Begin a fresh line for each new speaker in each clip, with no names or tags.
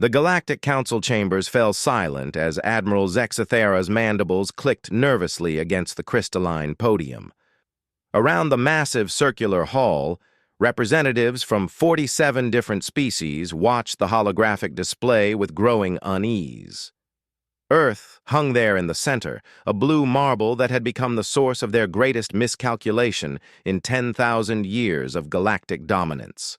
The Galactic Council chambers fell silent as Admiral Zexathera's mandibles clicked nervously against the crystalline podium. Around the massive circular hall, representatives from 47 different species watched the holographic display with growing unease. Earth hung there in the center, a blue marble that had become the source of their greatest miscalculation in 10,000 years of galactic dominance.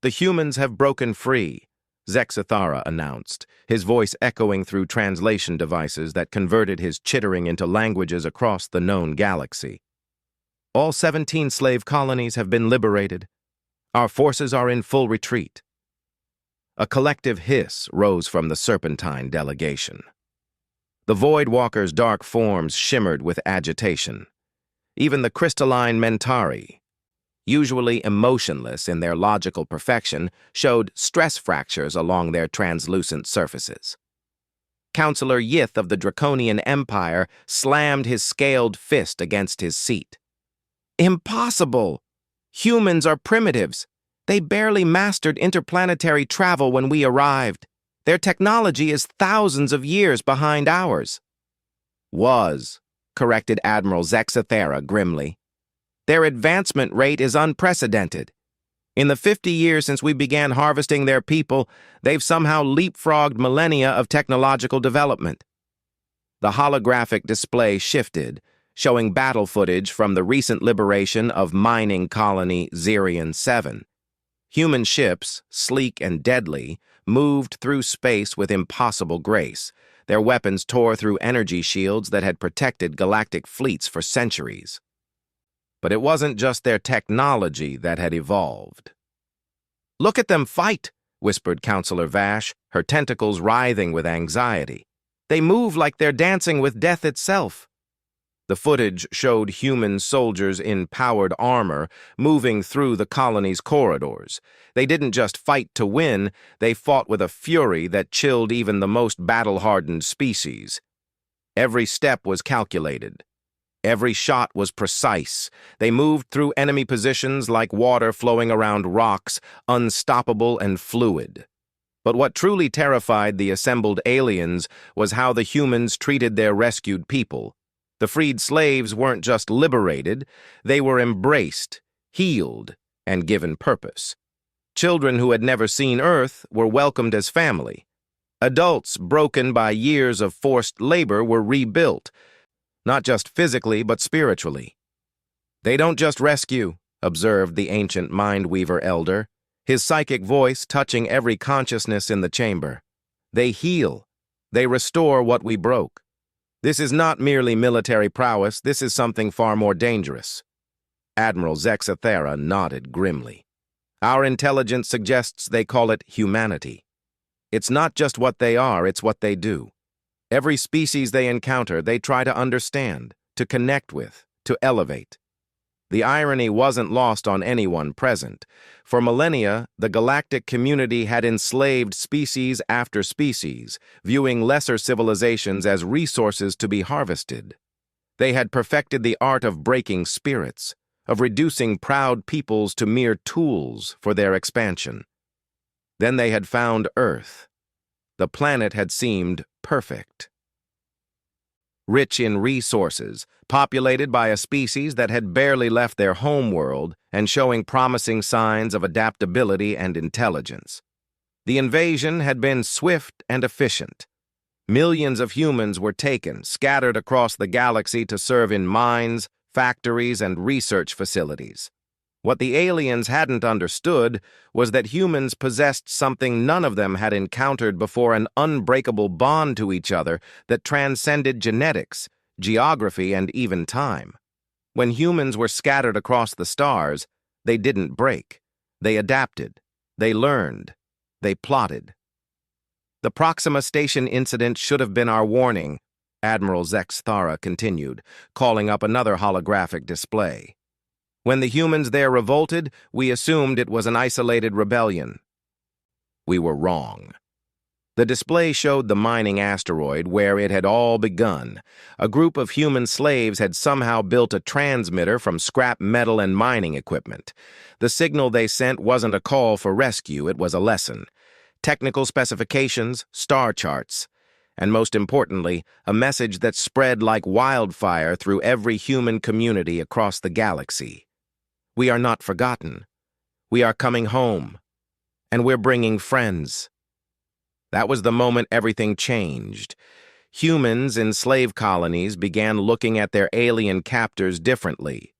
"The humans have broken free," Zexathara announced, his voice echoing through translation devices that converted his chittering into languages across the known galaxy. "All 17 slave colonies have been liberated. Our forces are in full retreat." A collective hiss rose from the serpentine delegation. The Void Walker's dark forms shimmered with agitation. Even the crystalline Mentari, usually emotionless in their logical perfection, showed stress fractures along their translucent surfaces. Counselor Yith of the Draconian Empire slammed his scaled fist against his seat. "Impossible! Humans are primitives. They barely mastered interplanetary travel when we arrived. Their technology is thousands of years behind ours." "Was," corrected Admiral Zexathera grimly. "Their advancement rate is unprecedented. In the 50 years since we began harvesting their people, they've somehow leapfrogged millennia of technological development." The holographic display shifted, showing battle footage from the recent liberation of mining colony Xerion 7. Human ships, sleek and deadly, moved through space with impossible grace. Their weapons tore through energy shields that had protected galactic fleets for centuries. But it wasn't just their technology that had evolved. "Look at them fight," whispered Counselor Vash, her tentacles writhing with anxiety. "They move like they're dancing with death itself." The footage showed human soldiers in powered armor moving through the colony's corridors. They didn't just fight to win, they fought with a fury that chilled even the most battle-hardened species. Every step was calculated. Every shot was precise. They moved through enemy positions like water flowing around rocks, unstoppable and fluid. But what truly terrified the assembled aliens was how the humans treated their rescued people. The freed slaves weren't just liberated, they were embraced, healed, and given purpose. Children who had never seen Earth were welcomed as family. Adults broken by years of forced labor were rebuilt, not just physically but spiritually. "They don't just rescue," observed the ancient Mindweaver elder, his psychic voice touching every consciousness in the chamber. "They heal. They restore what we broke. This is not merely military prowess, this is something far more dangerous." Admiral Zexathera nodded grimly. "Our intelligence suggests they call it humanity. It's not just what they are, it's what they do. Every species they encounter, they try to understand, to connect with, to elevate." The irony wasn't lost on anyone present. For millennia, the galactic community had enslaved species after species, viewing lesser civilizations as resources to be harvested. They had perfected the art of breaking spirits, of reducing proud peoples to mere tools for their expansion. Then they had found Earth. The planet had seemed perfect. Rich in resources, populated by a species that had barely left their homeworld and showing promising signs of adaptability and intelligence. The invasion had been swift and efficient. Millions of humans were taken, scattered across the galaxy to serve in mines, factories, and research facilities. What the aliens hadn't understood was that humans possessed something none of them had encountered before, an unbreakable bond to each other that transcended genetics, geography, and even time. When humans were scattered across the stars, they didn't break. They adapted. They learned. They plotted. "The Proxima Station incident should have been our warning," Admiral Zexathera continued, calling up another holographic display. "When the humans there revolted, we assumed it was an isolated rebellion. We were wrong." The display showed the mining asteroid where it had all begun. A group of human slaves had somehow built a transmitter from scrap metal and mining equipment. The signal they sent wasn't a call for rescue, it was a lesson. technical specifications, star charts, and most importantly, a message that spread like wildfire through every human community across the galaxy. We are not forgotten. We are coming home. And we're bringing friends. That was the moment everything changed. Humans in slave colonies began looking at their alien captors differently.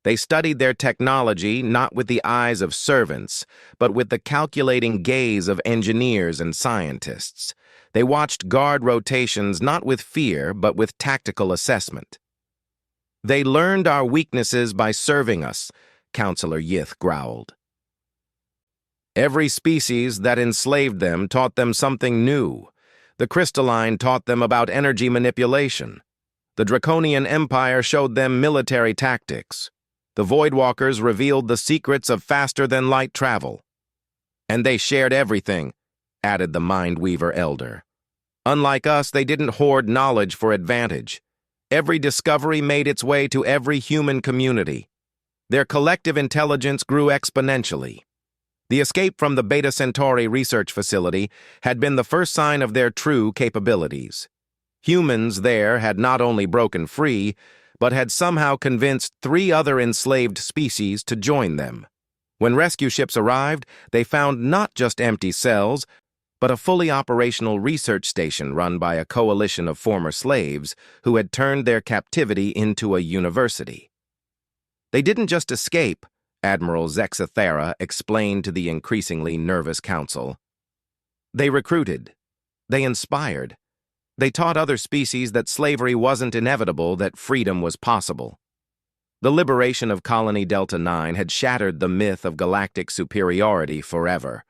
They studied their technology not with the eyes of servants, but with the calculating gaze of engineers and scientists. They watched guard rotations not with fear, but with tactical assessment. They learned our weaknesses by serving us, Counselor Yith growled. Every species that enslaved them taught them something new. The crystalline taught them about energy manipulation. The Draconian Empire showed them military tactics. The Voidwalkers revealed the secrets of faster-than-light travel. And they shared everything, added the Mindweaver Elder. Unlike us, they didn't hoard knowledge for advantage. Every discovery made its way to every human community. Their collective intelligence grew exponentially. The escape from the Beta Centauri research facility had been the first sign of their true capabilities. Humans there had not only broken free, but had somehow convinced 3 other enslaved species to join them. When rescue ships arrived, they found not just empty cells, but a fully operational research station run by a coalition of former slaves who had turned their captivity into a university. They didn't just escape, Admiral Zexathera explained to the increasingly nervous council. They recruited. They inspired. They taught other species that slavery wasn't inevitable, that freedom was possible. The liberation of Colony Delta 9 had shattered the myth of galactic superiority forever.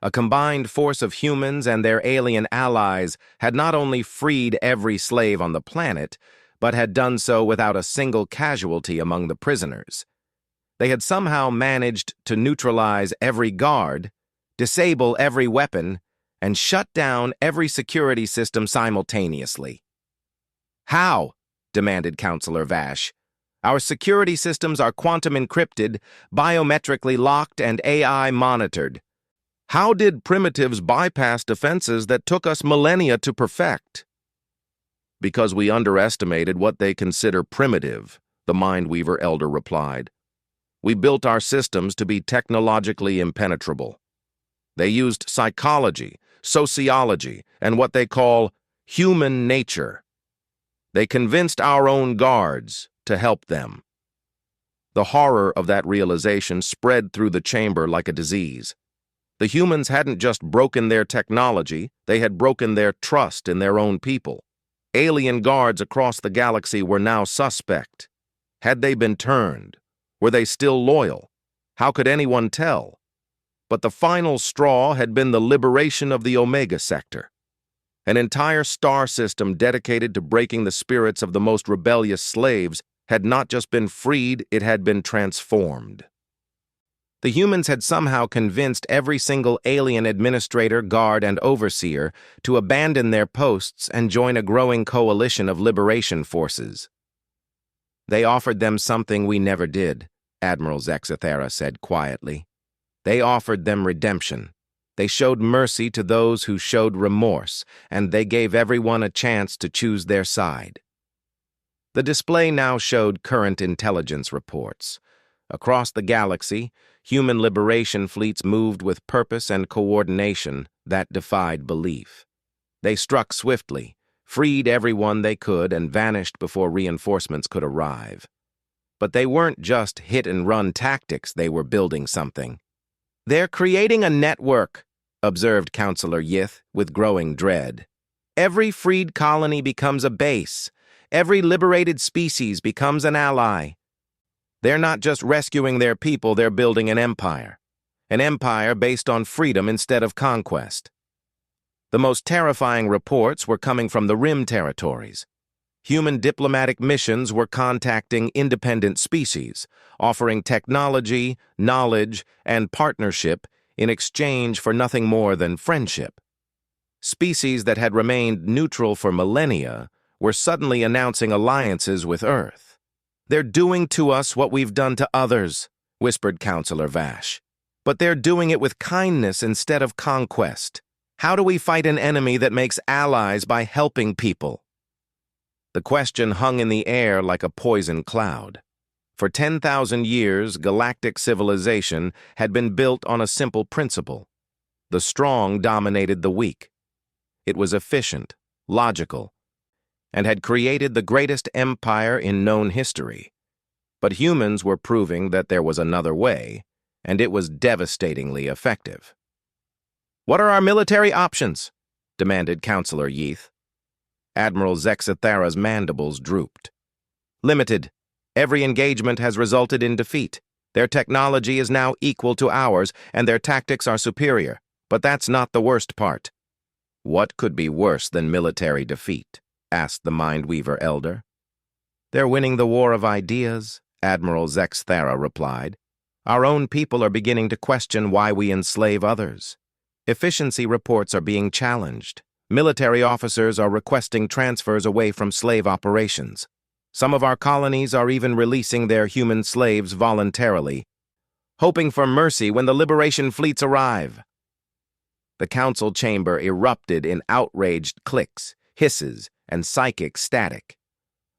A combined force of humans and their alien allies had not only freed every slave on the planet, but had done so without a single casualty among the prisoners. They had somehow managed to neutralize every guard, disable every weapon, and shut down every security system simultaneously. How? Demanded Counselor Vash. Our security systems are quantum encrypted, biometrically locked, and AI monitored. How did primitives bypass defenses that took us millennia to perfect? Because we underestimated what they consider primitive, the Mindweaver Elder replied. We built our systems to be technologically impenetrable. They used psychology, sociology, and what they call human nature. They convinced our own guards to help them. The horror of that realization spread through the chamber like a disease. The humans hadn't just broken their technology, they had broken their trust in their own people. Alien guards across the galaxy were now suspect. Had they been turned? Were they still loyal? How could anyone tell? But the final straw had been the liberation of the Omega Sector. An entire star system dedicated to breaking the spirits of the most rebellious slaves had not just been freed, it had been transformed. The humans had somehow convinced every single alien administrator, guard, and overseer to abandon their posts and join a growing coalition of liberation forces. They offered them something we never did, Admiral Zexathera said quietly. They offered them redemption. They showed mercy to those who showed remorse, and they gave everyone a chance to choose their side. The display now showed current intelligence reports. Across the galaxy, human liberation fleets moved with purpose and coordination that defied belief. They struck swiftly, freed everyone they could, and vanished before reinforcements could arrive. But they weren't just hit-and-run tactics, they were building something. They're creating a network, observed Counselor Yith with growing dread. Every freed colony becomes a base. Every liberated species becomes an ally. They're not just rescuing their people, they're building an empire. An empire based on freedom instead of conquest. The most terrifying reports were coming from the Rim territories. Human diplomatic missions were contacting independent species, offering technology, knowledge, and partnership in exchange for nothing more than friendship. Species that had remained neutral for millennia were suddenly announcing alliances with Earth. They're doing to us what we've done to others, whispered Counselor Vash. But they're doing it with kindness instead of conquest. How do we fight an enemy that makes allies by helping people? The question hung in the air like a poison cloud. For 10,000 years, galactic civilization had been built on a simple principle. The strong dominated the weak. It was efficient, logical, and had created the greatest empire in known history. But humans were proving that there was another way, and it was devastatingly effective. "What are our military options?" demanded Counselor Yeath. Admiral Zexathara's mandibles drooped. "Limited. Every engagement has resulted in defeat. Their technology is now equal to ours, and their tactics are superior. But that's not the worst part." "What could be worse than military defeat?" asked the Mindweaver Elder. "They're winning the war of ideas," Admiral Zexathara replied. "Our own people are beginning to question why we enslave others. Efficiency reports are being challenged. Military officers are requesting transfers away from slave operations. Some of our colonies are even releasing their human slaves voluntarily, hoping for mercy when the liberation fleets arrive." The council chamber erupted in outraged clicks, hisses, and psychic static.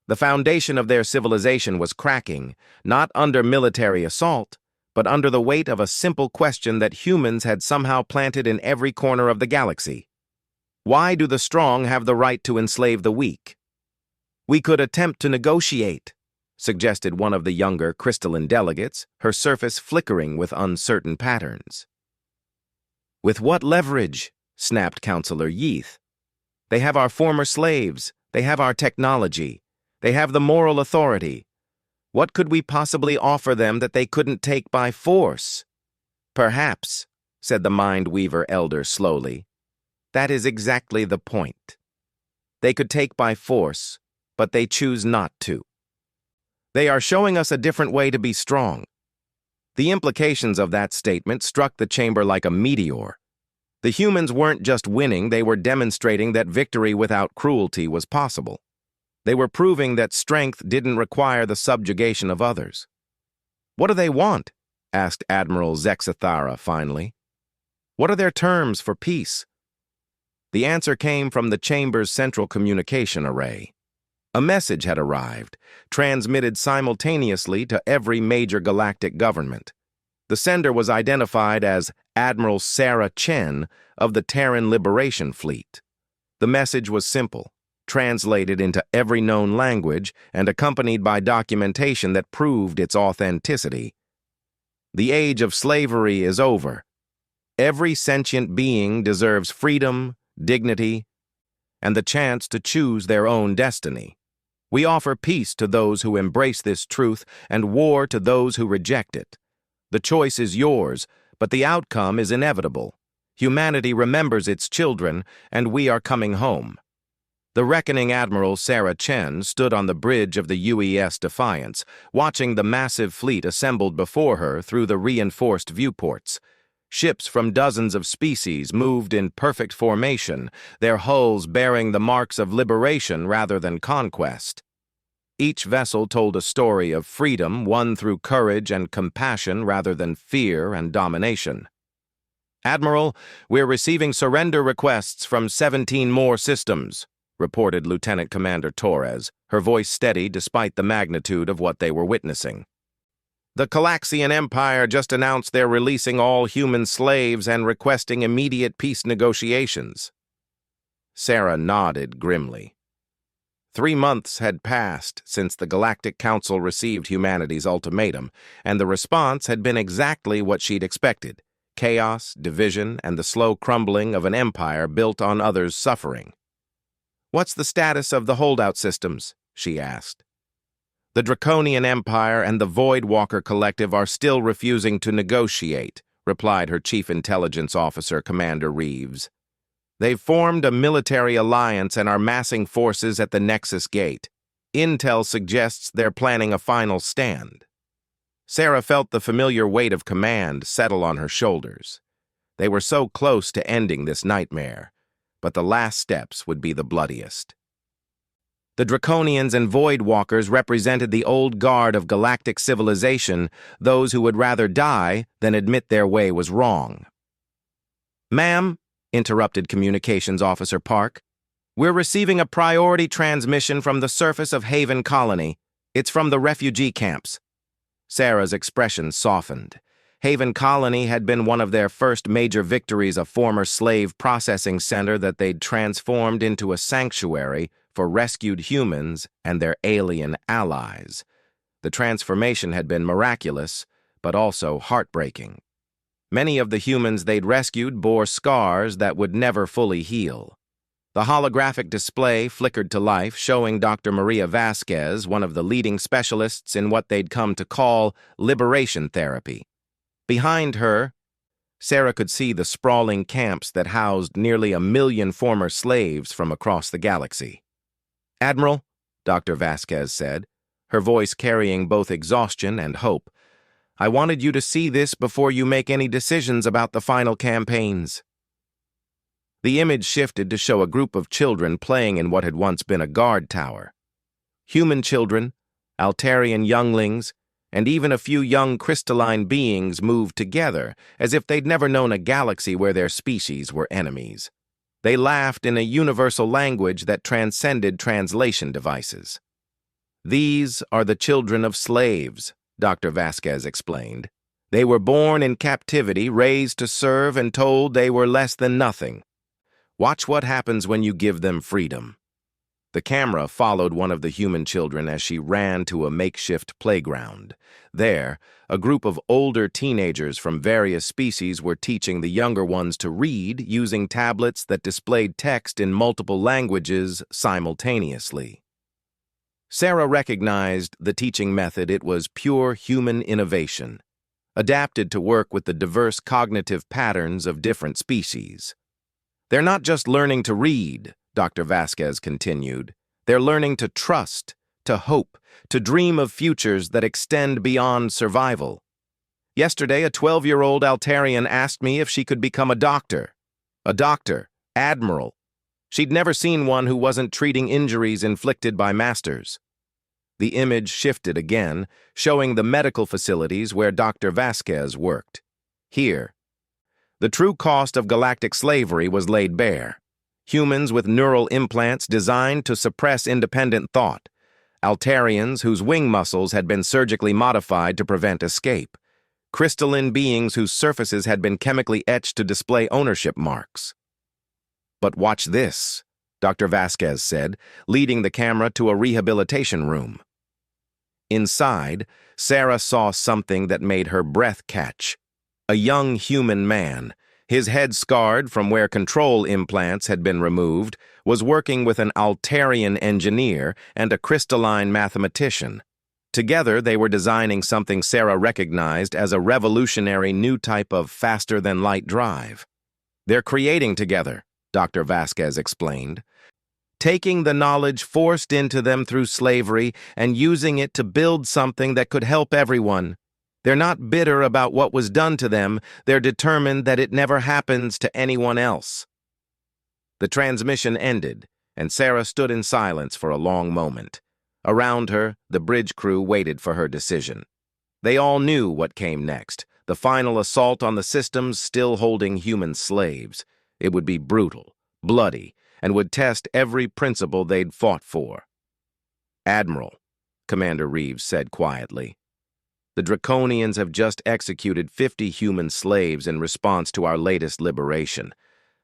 The foundation of their civilization was cracking, not under military assault, but under the weight of a simple question that humans had somehow planted in every corner of the galaxy. Why do the strong have the right to enslave the weak? "We could attempt to negotiate," suggested one of the younger crystalline delegates, her surface flickering with uncertain patterns. "With what leverage?" snapped Counselor Yeath. "They have our former slaves. They have our technology. They have the moral authority. What could we possibly offer them that they couldn't take by force?" "Perhaps," said the Mindweaver Elder slowly. "That is exactly the point. They could take by force, but they choose not to. They are showing us a different way to be strong." The implications of that statement struck the chamber like a meteor. The humans weren't just winning, they were demonstrating that victory without cruelty was possible. They were proving that strength didn't require the subjugation of others. "What do they want?" asked Admiral Zexathara finally. "What are their terms for peace?" The answer came from the chamber's central communication array. A message had arrived, transmitted simultaneously to every major galactic government. The sender was identified as Admiral Sarah Chen of the Terran Liberation Fleet. The message was simple, translated into every known language and accompanied by documentation that proved its authenticity. "The age of slavery is over. Every sentient being deserves freedom, dignity, and the chance to choose their own destiny. We offer peace to those who embrace this truth and war to those who reject it. The choice is yours, but the outcome is inevitable. Humanity remembers its children, and we are coming home." The reckoning Admiral Sarah Chen stood on the bridge of the UES Defiance, watching the massive fleet assembled before her through the reinforced viewports. Ships from dozens of species moved in perfect formation, their hulls bearing the marks of liberation rather than conquest. Each vessel told a story of freedom won through courage and compassion rather than fear and domination. "Admiral, we're receiving surrender requests from 17 more systems," reported Lieutenant Commander Torres, her voice steady despite the magnitude of what they were witnessing. "The Calaxian Empire just announced they're releasing all human slaves and requesting immediate peace negotiations." Sarah nodded grimly. 3 months had passed since the Galactic Council received humanity's ultimatum, and the response had been exactly what she'd expected: chaos, division, and the slow crumbling of an empire built on others' suffering. "What's the status of the holdout systems?" she asked. "The Draconian Empire and the Voidwalker Collective are still refusing to negotiate," replied her Chief Intelligence Officer, Commander Reeves. "They've formed a military alliance and are massing forces at the Nexus Gate. Intel suggests they're planning a final stand." Sarah felt the familiar weight of command settle on her shoulders. They were so close to ending this nightmare, but the last steps would be the bloodiest. The Draconians and Voidwalkers represented the old guard of galactic civilization, those who would rather die than admit their way was wrong. "Ma'am," interrupted Communications Officer Park. "We're receiving a priority transmission from the surface of Haven Colony. It's from the refugee camps." Sarah's expression softened. Haven Colony had been one of their first major victories, a former slave processing center that they'd transformed into a sanctuary for rescued humans and their alien allies. The transformation had been miraculous, but also heartbreaking. Many of the humans they'd rescued bore scars that would never fully heal. The holographic display flickered to life, showing Dr. Maria Vasquez, one of the leading specialists in what they'd come to call liberation therapy. Behind her, Sarah could see the sprawling camps that housed nearly 1 million former slaves from across the galaxy. "Admiral," Dr. Vasquez said, her voice carrying both exhaustion and hope, "I wanted you to see this before you make any decisions about the final campaigns." The image shifted to show a group of children playing in what had once been a guard tower. Human children, Altarian younglings, and even a few young crystalline beings moved together as if they'd never known a galaxy where their species were enemies. They laughed in a universal language that transcended translation devices. "These are the children of slaves," Dr. Vasquez explained. "They were born in captivity, raised to serve, and told they were less than nothing. Watch what happens when you give them freedom." The camera followed one of the human children as she ran to a makeshift playground. There, a group of older teenagers from various species were teaching the younger ones to read using tablets that displayed text in multiple languages simultaneously. Sarah recognized the teaching method. It was pure human innovation, adapted to work with the diverse cognitive patterns of different species. "They're not just learning to read," Dr. Vasquez continued. "They're learning to trust, to hope, to dream of futures that extend beyond survival. Yesterday, a 12-year-old Altarian asked me if she could become a doctor. A doctor, admiral. She'd never seen one who wasn't treating injuries inflicted by masters." The image shifted again, showing the medical facilities where Dr. Vasquez worked. Here, the true cost of galactic slavery was laid bare. Humans with neural implants designed to suppress independent thought. Altarians whose wing muscles had been surgically modified to prevent escape. Crystalline beings whose surfaces had been chemically etched to display ownership marks. "But watch this," Dr. Vasquez said, leading the camera to a rehabilitation room. Inside, Sarah saw something that made her breath catch. A young human man, his head scarred from where control implants had been removed, was working with an Altarian engineer and a crystalline mathematician. Together, they were designing something Sarah recognized as a revolutionary new type of faster-than-light drive. "They're creating together," Dr. Vasquez explained, "taking the knowledge forced into them through slavery and using it to build something that could help everyone. They're not bitter about what was done to them, they're determined that it never happens to anyone else." The transmission ended, and Sarah stood in silence for a long moment. Around her, the bridge crew waited for her decision. They all knew what came next, the final assault on the systems still holding human slaves. It would be brutal, bloody, and would test every principle they'd fought for. "Admiral," Commander Reeves said quietly, "the Draconians have just executed 50 human slaves in response to our latest liberation.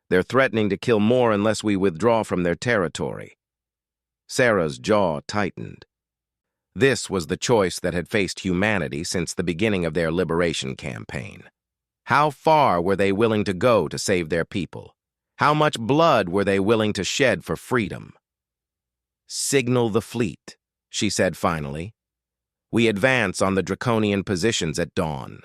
They're threatening to kill more unless we withdraw from their territory." Sarah's jaw tightened. This was the choice that had faced humanity since the beginning of their liberation campaign. How far were they willing to go to save their people? How much blood were they willing to shed for freedom? "Signal the fleet," she said finally. "We advance on the Draconian positions at dawn.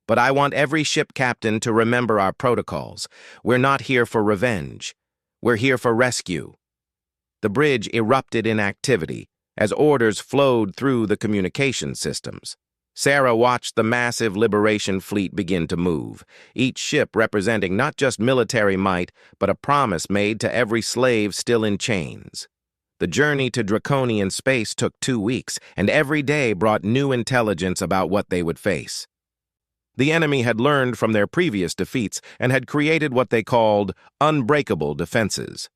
But I want every ship captain to remember our protocols. We're not here for revenge. We're here for rescue." The bridge erupted in activity as orders flowed through the communication systems. Sarah watched the massive liberation fleet begin to move, each ship representing not just military might, but a promise made to every slave still in chains. The journey to Draconian space took 2 weeks, and every day brought new intelligence about what they would face. The enemy had learned from their previous defeats and had created what they called unbreakable defenses.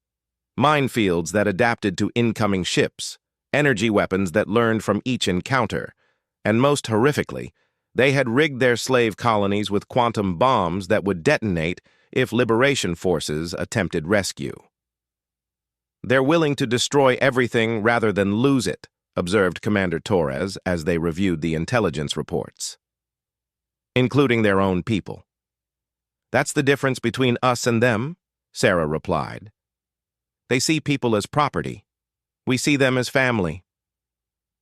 Minefields that adapted to incoming ships, energy weapons that learned from each encounter, and most horrifically, they had rigged their slave colonies with quantum bombs that would detonate if liberation forces attempted rescue. "They're willing to destroy everything rather than lose it," observed Commander Torres as they reviewed the intelligence reports, including their own people. "That's the difference between us and them," Sarah replied. "They see people as property. We see them as family."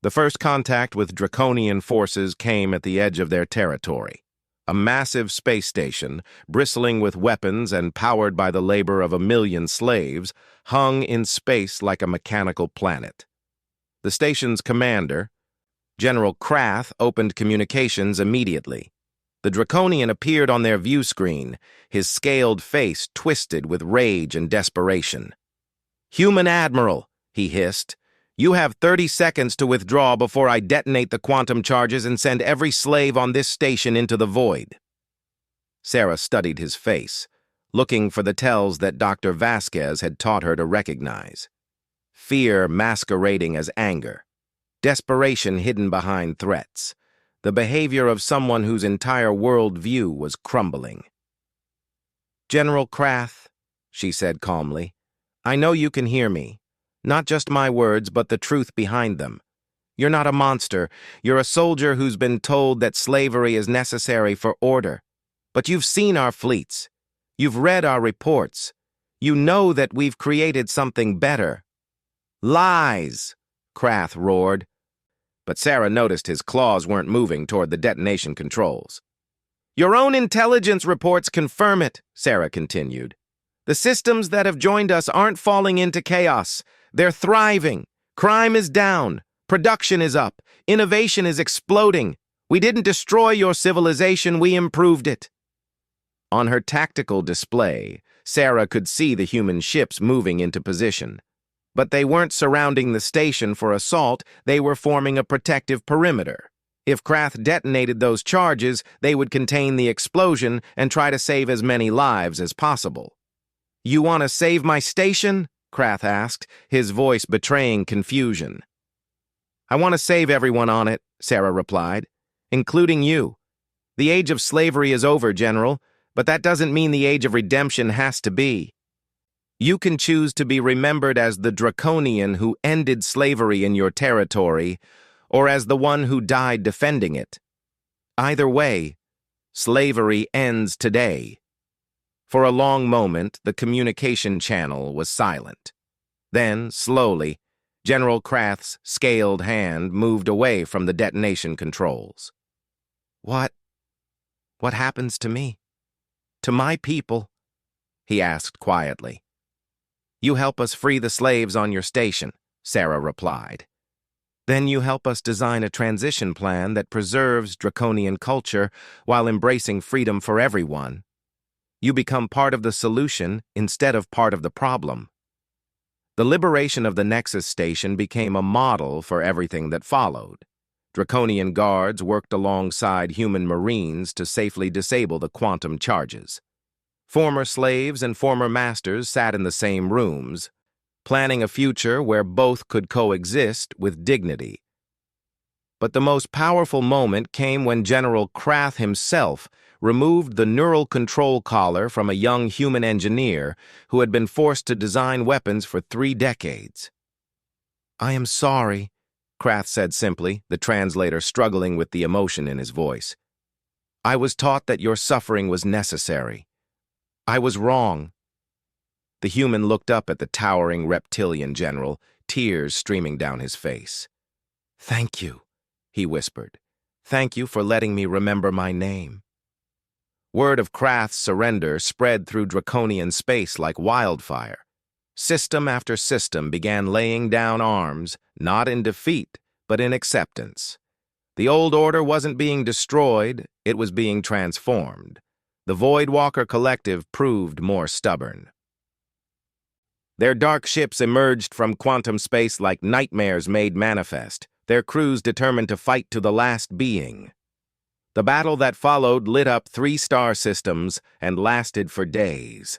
The first contact with draconian forces came at the edge of their territory. A massive space station, bristling with weapons and powered by the labor of 1,000,000 slaves, hung in space like a mechanical planet. The station's commander, General Krath, opened communications immediately. The Draconian appeared on their view screen, his scaled face twisted with rage and desperation. "Human Admiral," he hissed, "you have 30 seconds to withdraw before I detonate the quantum charges and send every slave on this station into the void." Sarah studied his face, looking for the tells that Dr. Vasquez had taught her to recognize. Fear masquerading as anger, desperation hidden behind threats, the behavior of someone whose entire world view was crumbling. "General Krath," she said calmly, "I know you can hear me. Not just my words, but the truth behind them. You're not a monster. You're a soldier who's been told that slavery is necessary for order. But you've seen our fleets. You've read our reports. You know that we've created something better." "Lies!" Krath roared. But Sarah noticed his claws weren't moving toward the detonation controls. "Your own intelligence reports confirm it," Sarah continued. "The systems that have joined us aren't falling into chaos. They're thriving. Crime is down. Production is up. Innovation is exploding. We didn't destroy your civilization, we improved it." On her tactical display, Sarah could see the human ships moving into position. But they weren't surrounding the station for assault, they were forming a protective perimeter. If Krath detonated those charges, they would contain the explosion and try to save as many lives as possible. "You want to save my station?" Krath asked, his voice betraying confusion. "I want to save everyone on it," Sarah replied, "including you. The age of slavery is over, General, but that doesn't mean the age of redemption has to be. You can choose to be remembered as the Draconian who ended slavery in your territory, or as the one who died defending it. Either way, slavery ends today." For a long moment, the communication channel was silent. Then, slowly, General Krath's scaled hand moved away from the detonation controls. What happens to me? To my people?" he asked quietly. "You help us free the slaves on your station," Sarah replied. "Then you help us design a transition plan that preserves draconian culture while embracing freedom for everyone. You become part of the solution instead of part of the problem." The liberation of the Nexus station became a model for everything that followed. Draconian guards worked alongside human marines to safely disable the quantum charges. Former slaves and former masters sat in the same rooms, planning a future where both could coexist with dignity. But the most powerful moment came when General Krath himself removed the neural control collar from a young human engineer who had been forced to design weapons for 3 decades. "I am sorry," Krath said simply, the translator struggling with the emotion in his voice. "I was taught that your suffering was necessary. I was wrong." The human looked up at the towering reptilian general, tears streaming down his face. "Thank you," he whispered. "Thank you for letting me remember my name." Word of Krath's surrender spread through Draconian space like wildfire. System after system began laying down arms, not in defeat, but in acceptance. The old order wasn't being destroyed, it was being transformed. The Voidwalker Collective proved more stubborn. Their dark ships emerged from quantum space like nightmares made manifest, their crews determined to fight to the last being. The battle that followed lit up 3-star systems and lasted for days.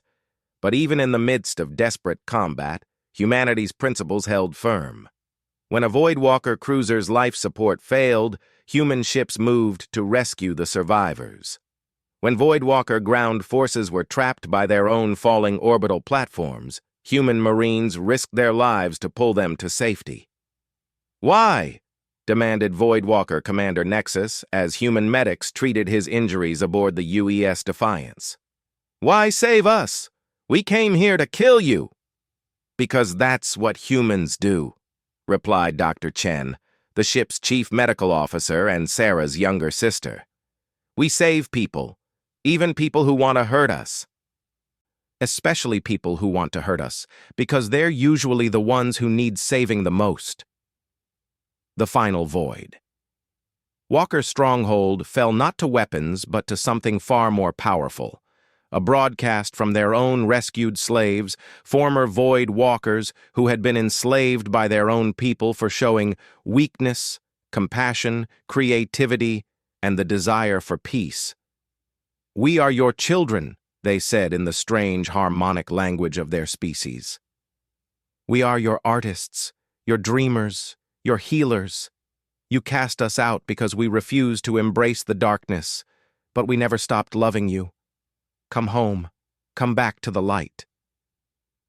But even in the midst of desperate combat, humanity's principles held firm. When a Voidwalker cruiser's life support failed, human ships moved to rescue the survivors. When Voidwalker ground forces were trapped by their own falling orbital platforms, human Marines risked their lives to pull them to safety. "Why?" demanded Voidwalker Commander Nexus as human medics treated his injuries aboard the UES Defiance. "Why save us? We came here to kill you." "Because that's what humans do," replied Dr. Chen, the ship's chief medical officer and Sarah's younger sister. "We save people, even people who want to hurt us. Especially people who want to hurt us, because they're usually the ones who need saving the most." The final void. Walker's stronghold fell not to weapons, but to something far more powerful. A broadcast from their own rescued slaves, former Void Walkers who had been enslaved by their own people for showing weakness, compassion, creativity, and the desire for peace. "We are your children," they said in the strange harmonic language of their species. "We are your artists, your dreamers, your healers. You cast us out because we refused to embrace the darkness, but we never stopped loving you. Come home, come back to the light."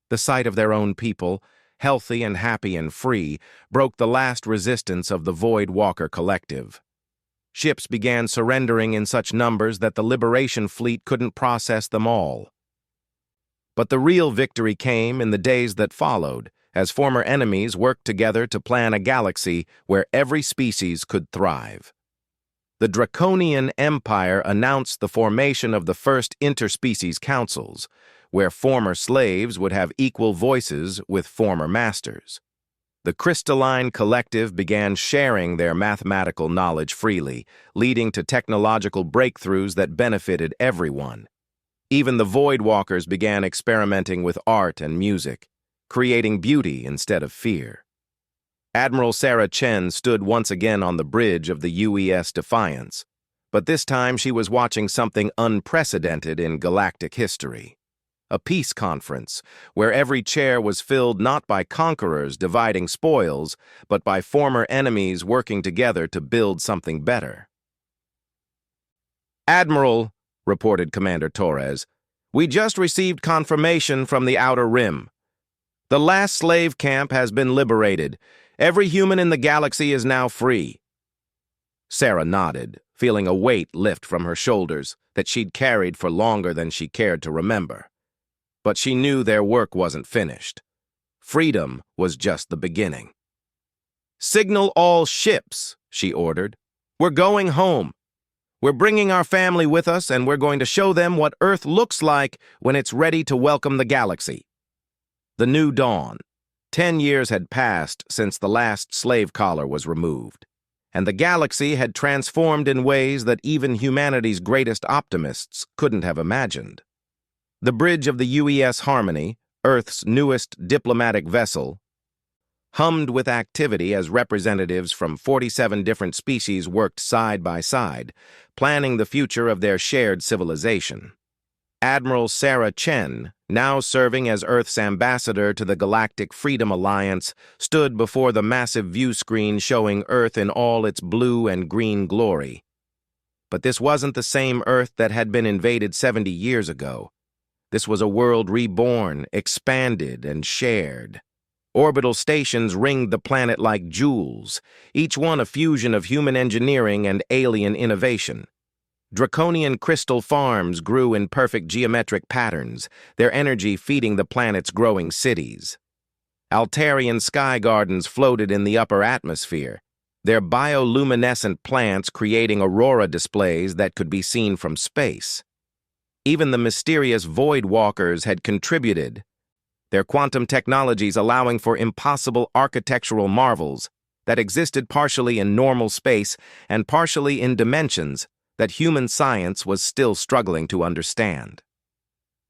The sight of their own people, healthy and happy and free, broke the last resistance of the Void Walker Collective. Ships began surrendering in such numbers that the Liberation Fleet couldn't process them all. But the real victory came in the days that followed, as former enemies worked together to plan a galaxy where every species could thrive. The Draconian Empire announced the formation of the first interspecies councils, where former slaves would have equal voices with former masters. The Crystalline Collective began sharing their mathematical knowledge freely, leading to technological breakthroughs that benefited everyone. Even the Voidwalkers began experimenting with art and music, creating beauty instead of fear. Admiral Sarah Chen stood once again on the bridge of the UES Defiance, but this time she was watching something unprecedented in galactic history. A peace conference, where every chair was filled not by conquerors dividing spoils, but by former enemies working together to build something better. "Admiral," reported Commander Torres, "we just received confirmation from the Outer Rim. The last slave camp has been liberated. Every human in the galaxy is now free." Sarah nodded, feeling a weight lift from her shoulders that she'd carried for longer than she cared to remember. But she knew their work wasn't finished. Freedom was just the beginning. "Signal all ships," she ordered. "We're going home. We're bringing our family with us, and we're going to show them what Earth looks like when it's ready to welcome the galaxy." The new dawn. 10 years had passed since the last slave collar was removed, and the galaxy had transformed in ways that even humanity's greatest optimists couldn't have imagined. The bridge of the UES Harmony, Earth's newest diplomatic vessel, hummed with activity as representatives from 47 different species worked side by side, planning the future of their shared civilization. Admiral Sarah Chen, now serving as Earth's ambassador to the Galactic Freedom Alliance, stood before the massive view screen showing Earth in all its blue and green glory. But this wasn't the same Earth that had been invaded 70 years ago. This was a world reborn, expanded, and shared. Orbital stations ringed the planet like jewels, each one a fusion of human engineering and alien innovation. Draconian crystal farms grew in perfect geometric patterns, their energy feeding the planet's growing cities. Altarian sky gardens floated in the upper atmosphere, their bioluminescent plants creating aurora displays that could be seen from space. Even the mysterious Void Walkers had contributed, their quantum technologies allowing for impossible architectural marvels that existed partially in normal space and partially in dimensions that human science was still struggling to understand.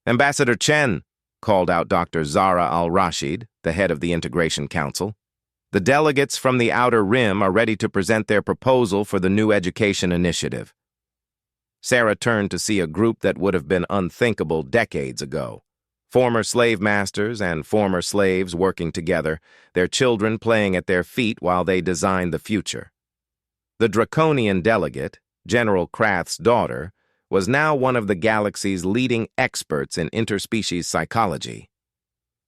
"Ambassador Chen," called out Dr. Zara al-Rashid, the head of the Integration Council, "the delegates from the Outer Rim are ready to present their proposal for the new education initiative. Sarah turned to see a group that would have been unthinkable decades ago. Former slave masters and former slaves working together, their children playing at their feet while they designed the future. The draconian delegate, General Krath's daughter, was now one of the galaxy's leading experts in interspecies psychology.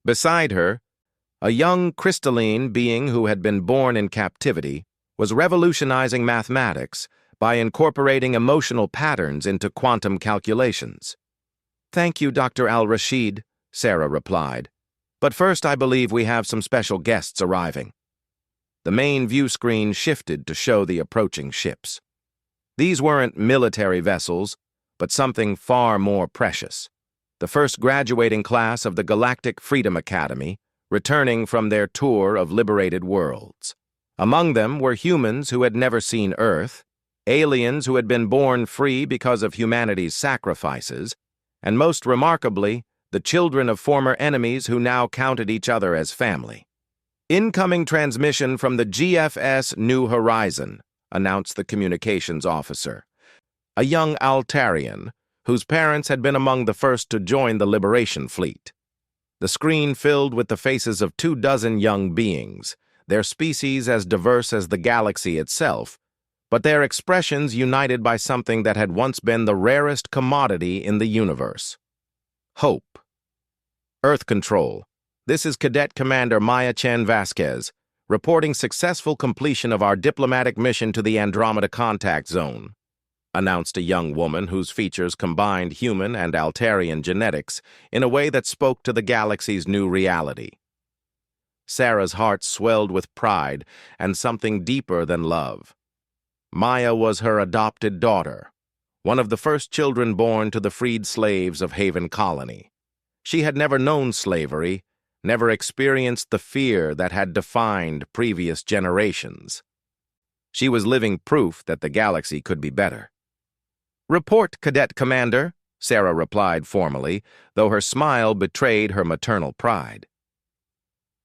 Beside her, a young crystalline being who had been born in captivity was revolutionizing mathematics by incorporating emotional patterns into quantum calculations. "Thank you, Dr. Al-Rashid," Sarah replied. "But first I believe we have some special guests arriving." The main view screen shifted to show the approaching ships. These weren't military vessels, but something far more precious. The first graduating class of the Galactic Freedom Academy, returning from their tour of liberated worlds. Among them were humans who had never seen Earth, aliens who had been born free because of humanity's sacrifices, and most remarkably, the children of former enemies who now counted each other as family. "Incoming transmission from the GFS New Horizon," announced the communications officer. A young Altarian, whose parents had been among the first to join the Liberation Fleet. The screen filled with the faces of 24 young beings, their species as diverse as the galaxy itself, but their expressions united by something that had once been the rarest commodity in the universe: hope. "Earth Control, this is Cadet Commander Maya Chen Vasquez, reporting successful completion of our diplomatic mission to the Andromeda Contact Zone," announced a young woman whose features combined human and Altarian genetics in a way that spoke to the galaxy's new reality. Sarah's heart swelled with pride and something deeper than love. Maya was her adopted daughter, one of the first children born to the freed slaves of Haven Colony. She had never known slavery, never experienced the fear that had defined previous generations. She was living proof that the galaxy could be better. "Report, Cadet Commander," Sarah replied formally, though her smile betrayed her maternal pride.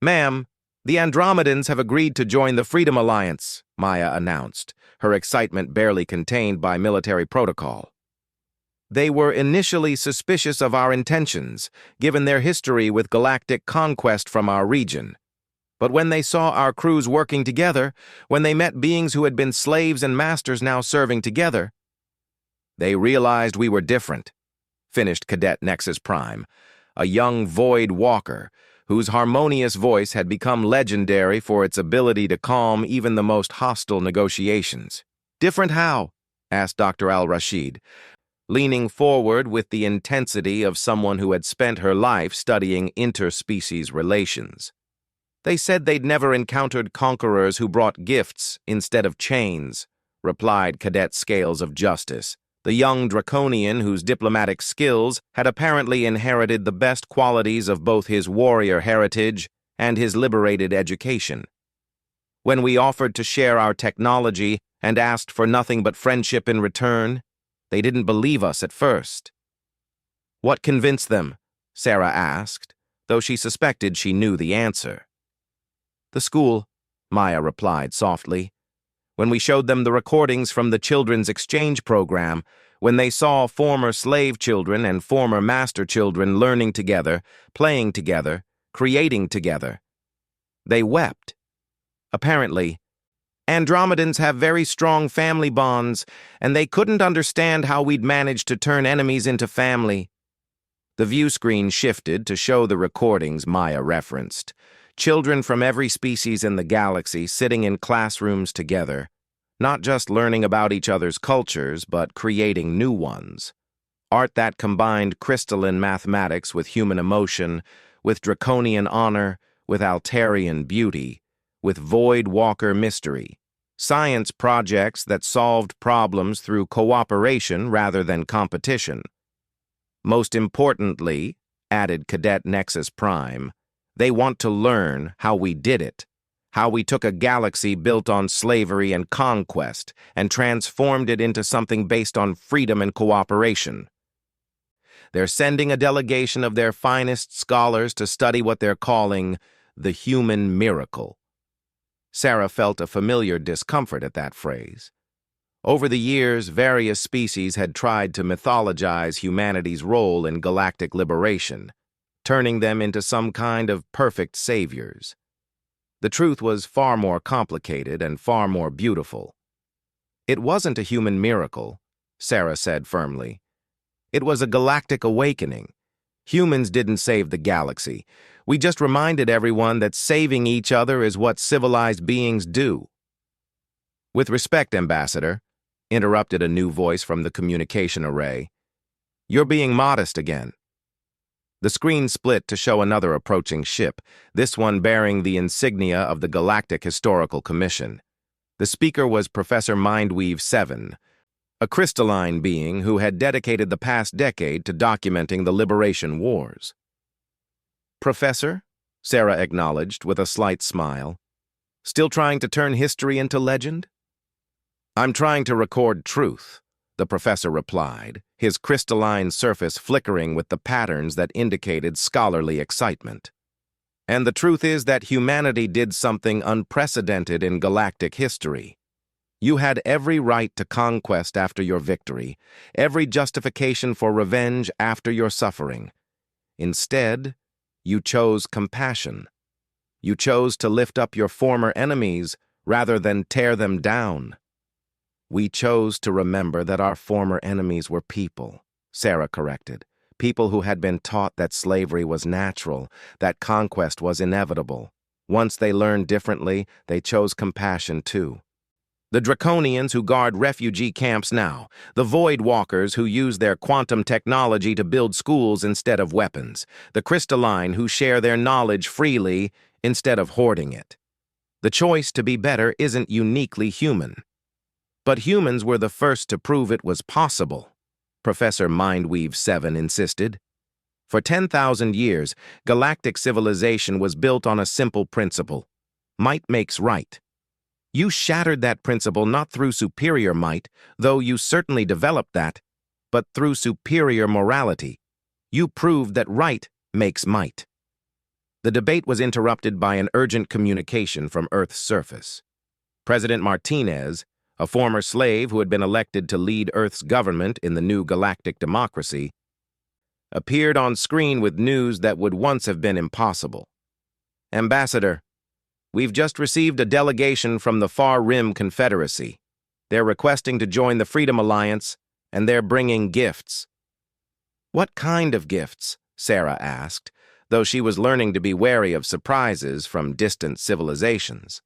"Ma'am, the Andromedans have agreed to join the Freedom Alliance," Maya announced, her excitement barely contained by military protocol. "They were initially suspicious of our intentions, given their history with galactic conquest from our region. But when they saw our crews working together, when they met beings who had been slaves and masters now serving together, they realized we were different," finished Cadet Nexus Prime, a young Void Walker, whose harmonious voice had become legendary for its ability to calm even the most hostile negotiations. "Different how?" asked Dr. Al-Rashid, leaning forward with the intensity of someone who had spent her life studying interspecies relations. "They said they'd never encountered conquerors who brought gifts instead of chains," replied Cadet Scales of Justice, the young draconian whose diplomatic skills had apparently inherited the best qualities of both his warrior heritage and his liberated education. "When we offered to share our technology and asked for nothing but friendship in return, they didn't believe us at first." "What convinced them?" Sarah asked, though she suspected she knew the answer. "The school," Maya replied softly. "When we showed them the recordings from the children's exchange program, when they saw former slave children and former master children learning together, playing together, creating together, they wept. Apparently, Andromedans have very strong family bonds, and they couldn't understand how we'd managed to turn enemies into family." The view screen shifted to show the recordings Maya referenced. Children from every species in the galaxy sitting in classrooms together, not just learning about each other's cultures, but creating new ones. Art that combined crystalline mathematics with human emotion, with draconian honor, with Altarian beauty, with Void Walker mystery. Science projects that solved problems through cooperation rather than competition. Most importantly, added Cadet Nexus Prime, they want to learn how we did it, how we took a galaxy built on slavery and conquest and transformed it into something based on freedom and cooperation. They're sending a delegation of their finest scholars to study what they're calling the human miracle. Sarah felt a familiar discomfort at that phrase. Over the years, various species had tried to mythologize humanity's role in galactic liberation, turning them into some kind of perfect saviors. The truth was far more complicated and far more beautiful. It wasn't a human miracle, Sarah said firmly. It was a galactic awakening. Humans didn't save the galaxy. We just reminded everyone that saving each other is what civilized beings do. With respect, Ambassador, interrupted a new voice from the communication array. You're being modest again. The screen split to show another approaching ship, this one bearing the insignia of the Galactic Historical Commission. The speaker was Professor Mindweave 7, a crystalline being who had dedicated the past decade to documenting the liberation wars. Professor? Sarah acknowledged with a slight smile. Still trying to turn history into legend? I'm trying to record truth, the professor replied, his crystalline surface flickering with the patterns that indicated scholarly excitement. And the truth is that humanity did something unprecedented in galactic history. You had every right to conquest after your victory, every justification for revenge after your suffering. Instead, you chose compassion. You chose to lift up your former enemies rather than tear them down. We chose to remember that our former enemies were people, Sarah corrected. People who had been taught that slavery was natural, that conquest was inevitable. Once they learned differently, they chose compassion too. The Draconians who guard refugee camps now, the Void Walkers who use their quantum technology to build schools instead of weapons, the Crystalline who share their knowledge freely instead of hoarding it. The choice to be better isn't uniquely human. But humans were the first to prove it was possible, Professor Mindweave 7 insisted. For 10,000 years, galactic civilization was built on a simple principle: might makes right. You shattered that principle not through superior might, though you certainly developed that, but through superior morality. You proved that right makes might. The debate was interrupted by an urgent communication from Earth's surface. President Martinez, a former slave who had been elected to lead Earth's government in the new galactic democracy, appeared on screen with news that would once have been impossible. Ambassador, we've just received a delegation from the Far Rim Confederacy. They're requesting to join the Freedom Alliance, and they're bringing gifts. What kind of gifts? Sarah asked, though she was learning to be wary of surprises from distant civilizations.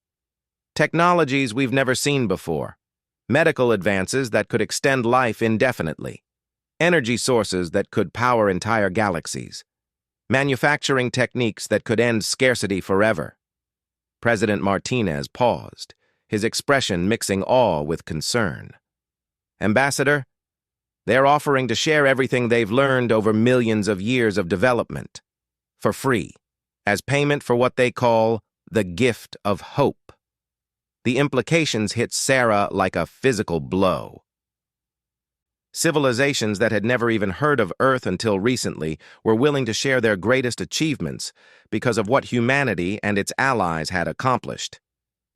Technologies we've never seen before. Medical advances that could extend life indefinitely. Energy sources that could power entire galaxies. Manufacturing techniques that could end scarcity forever. President Martinez paused, his expression mixing awe with concern. Ambassador, they're offering to share everything they've learned over millions of years of development, for free, as payment for what they call the gift of hope. The implications hit Sarah like a physical blow. Civilizations that had never even heard of Earth until recently were willing to share their greatest achievements because of what humanity and its allies had accomplished.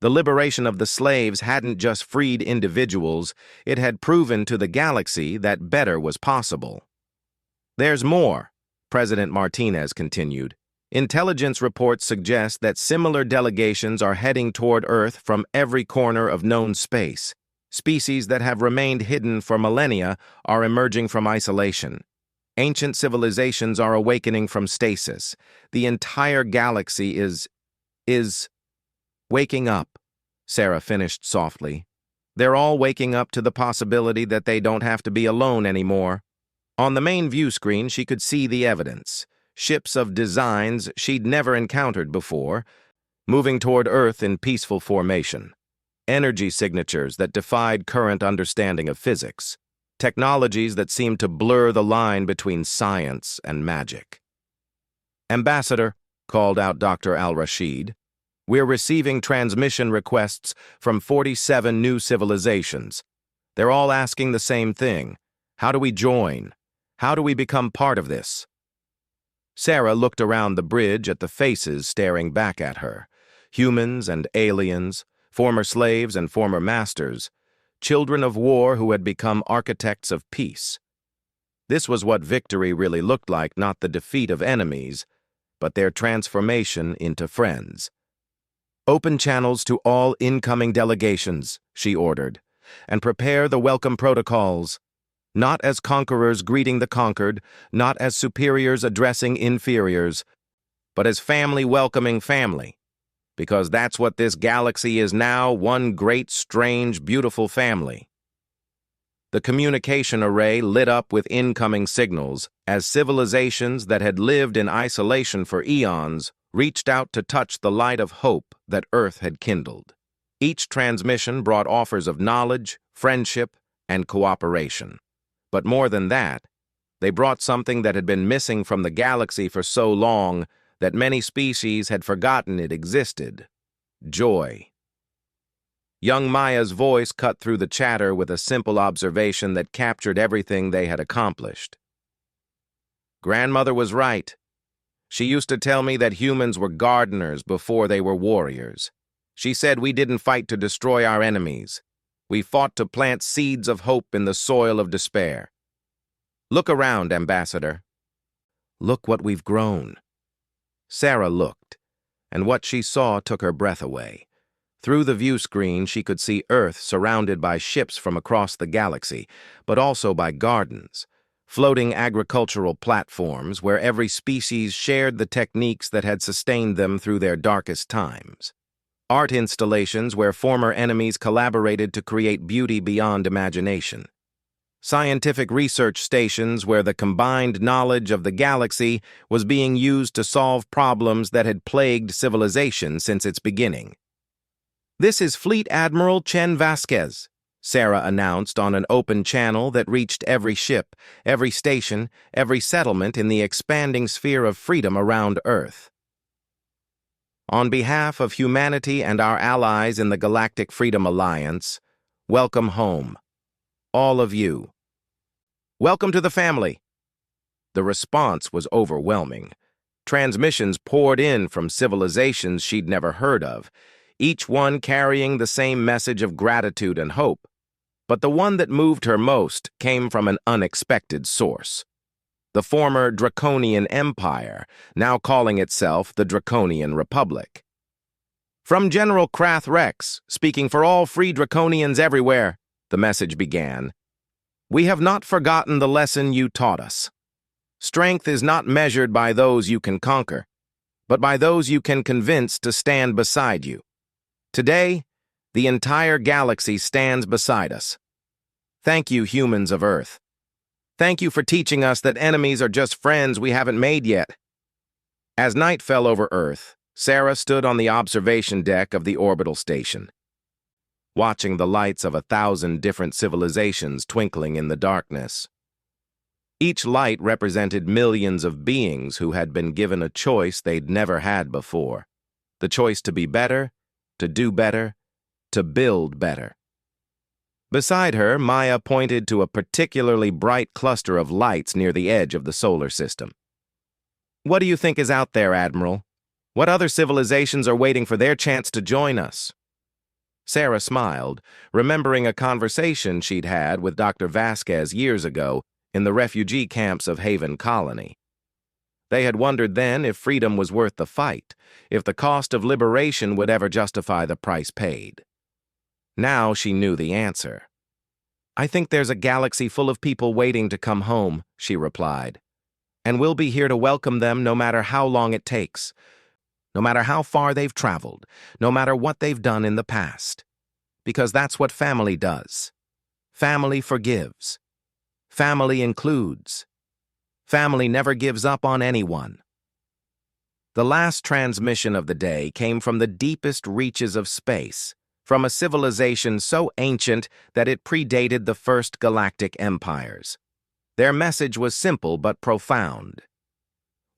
The liberation of the slaves hadn't just freed individuals, it had proven to the galaxy that better was possible. There's more, President Martinez continued. Intelligence reports suggest that similar delegations are heading toward Earth from every corner of known space. Species that have remained hidden for millennia are emerging from isolation. Ancient civilizations are awakening from stasis. The entire galaxy is waking up, Sarah finished softly. They're all waking up to the possibility that they don't have to be alone anymore. On the main view screen, she could see the evidence. Ships of designs she'd never encountered before, moving toward Earth in peaceful formation. Energy signatures that defied current understanding of physics. Technologies that seemed to blur the line between science and magic. Ambassador, called out Dr. Al-Rashid, we're receiving transmission requests from 47 new civilizations. They're all asking the same thing. How do we join? How do we become part of this? Sarah looked around the bridge at the faces staring back at her. Humans and aliens, former slaves and former masters, children of war who had become architects of peace. This was what victory really looked like, not the defeat of enemies, but their transformation into friends. "Open channels to all incoming delegations," she ordered, "and prepare the welcome protocols. Not as conquerors greeting the conquered, not as superiors addressing inferiors, but as family welcoming family. Because that's what this galaxy is now, one great, strange, beautiful family." The communication array lit up with incoming signals as civilizations that had lived in isolation for eons reached out to touch the light of hope that Earth had kindled. Each transmission brought offers of knowledge, friendship, and cooperation. But more than that, they brought something that had been missing from the galaxy for so long that many species had forgotten it existed: joy. Young Maya's voice cut through the chatter with a simple observation that captured everything they had accomplished. "Grandmother was right. She used to tell me that humans were gardeners before they were warriors. She said we didn't fight to destroy our enemies. We fought to plant seeds of hope in the soil of despair. Look around, Ambassador. Look what we've grown." Sarah looked, and what she saw took her breath away. Through the view screen, she could see Earth surrounded by ships from across the galaxy, but also by gardens, floating agricultural platforms where every species shared the techniques that had sustained them through their darkest times. Art installations where former enemies collaborated to create beauty beyond imagination. Scientific research stations where the combined knowledge of the galaxy was being used to solve problems that had plagued civilization since its beginning. "This is Fleet Admiral Chen Vasquez," Sarah announced on an open channel that reached every ship, every station, every settlement in the expanding sphere of freedom around Earth. "On behalf of humanity and our allies in the Galactic Freedom Alliance, welcome home. All of you. Welcome to the family." The response was overwhelming. Transmissions poured in from civilizations she'd never heard of, each one carrying the same message of gratitude and hope. But the one that moved her most came from an unexpected source. The former Draconian Empire, now calling itself the Draconian Republic. "From General Krath Rex, speaking for all free Draconians everywhere," the message began. "We have not forgotten the lesson you taught us. Strength is not measured by those you can conquer, but by those you can convince to stand beside you. Today, the entire galaxy stands beside us. Thank you, humans of Earth. Thank you for teaching us that enemies are just friends we haven't made yet." As night fell over Earth, Sarah stood on the observation deck of the orbital station, watching the lights of 1,000 different civilizations twinkling in the darkness. Each light represented millions of beings who had been given a choice they'd never had before. The choice to be better, to do better, to build better. Beside her, Maya pointed to a particularly bright cluster of lights near the edge of the solar system. "What do you think is out there, Admiral? What other civilizations are waiting for their chance to join us?" Sarah smiled, remembering a conversation she'd had with Dr. Vasquez years ago in the refugee camps of Haven Colony. They had wondered then if freedom was worth the fight, if the cost of liberation would ever justify the price paid. Now she knew the answer. "I think there's a galaxy full of people waiting to come home," she replied. "And we'll be here to welcome them no matter how long it takes, no matter how far they've traveled, no matter what they've done in the past. Because that's what family does. Family forgives. Family includes. Family never gives up on anyone." The last transmission of the day came from the deepest reaches of space, from a civilization so ancient that it predated the first galactic empires. Their message was simple but profound.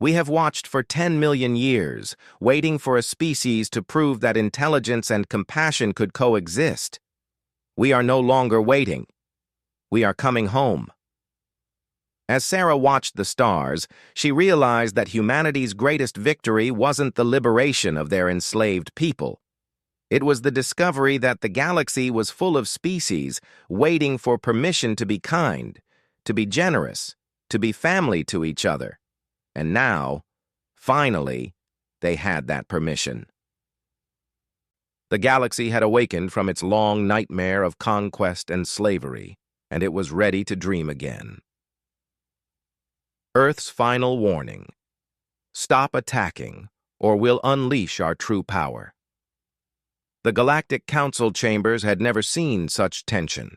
"We have watched for 10 million years, waiting for a species to prove that intelligence and compassion could coexist. We are no longer waiting. We are coming home." As Sarah watched the stars, she realized that humanity's greatest victory wasn't the liberation of their enslaved people. It was the discovery that the galaxy was full of species waiting for permission to be kind, to be generous, to be family to each other. And now, finally, they had that permission. The galaxy had awakened from its long nightmare of conquest and slavery, and it was ready to dream again. Earth's final warning. Stop attacking, or we'll unleash our true power. The Galactic Council chambers had never seen such tension.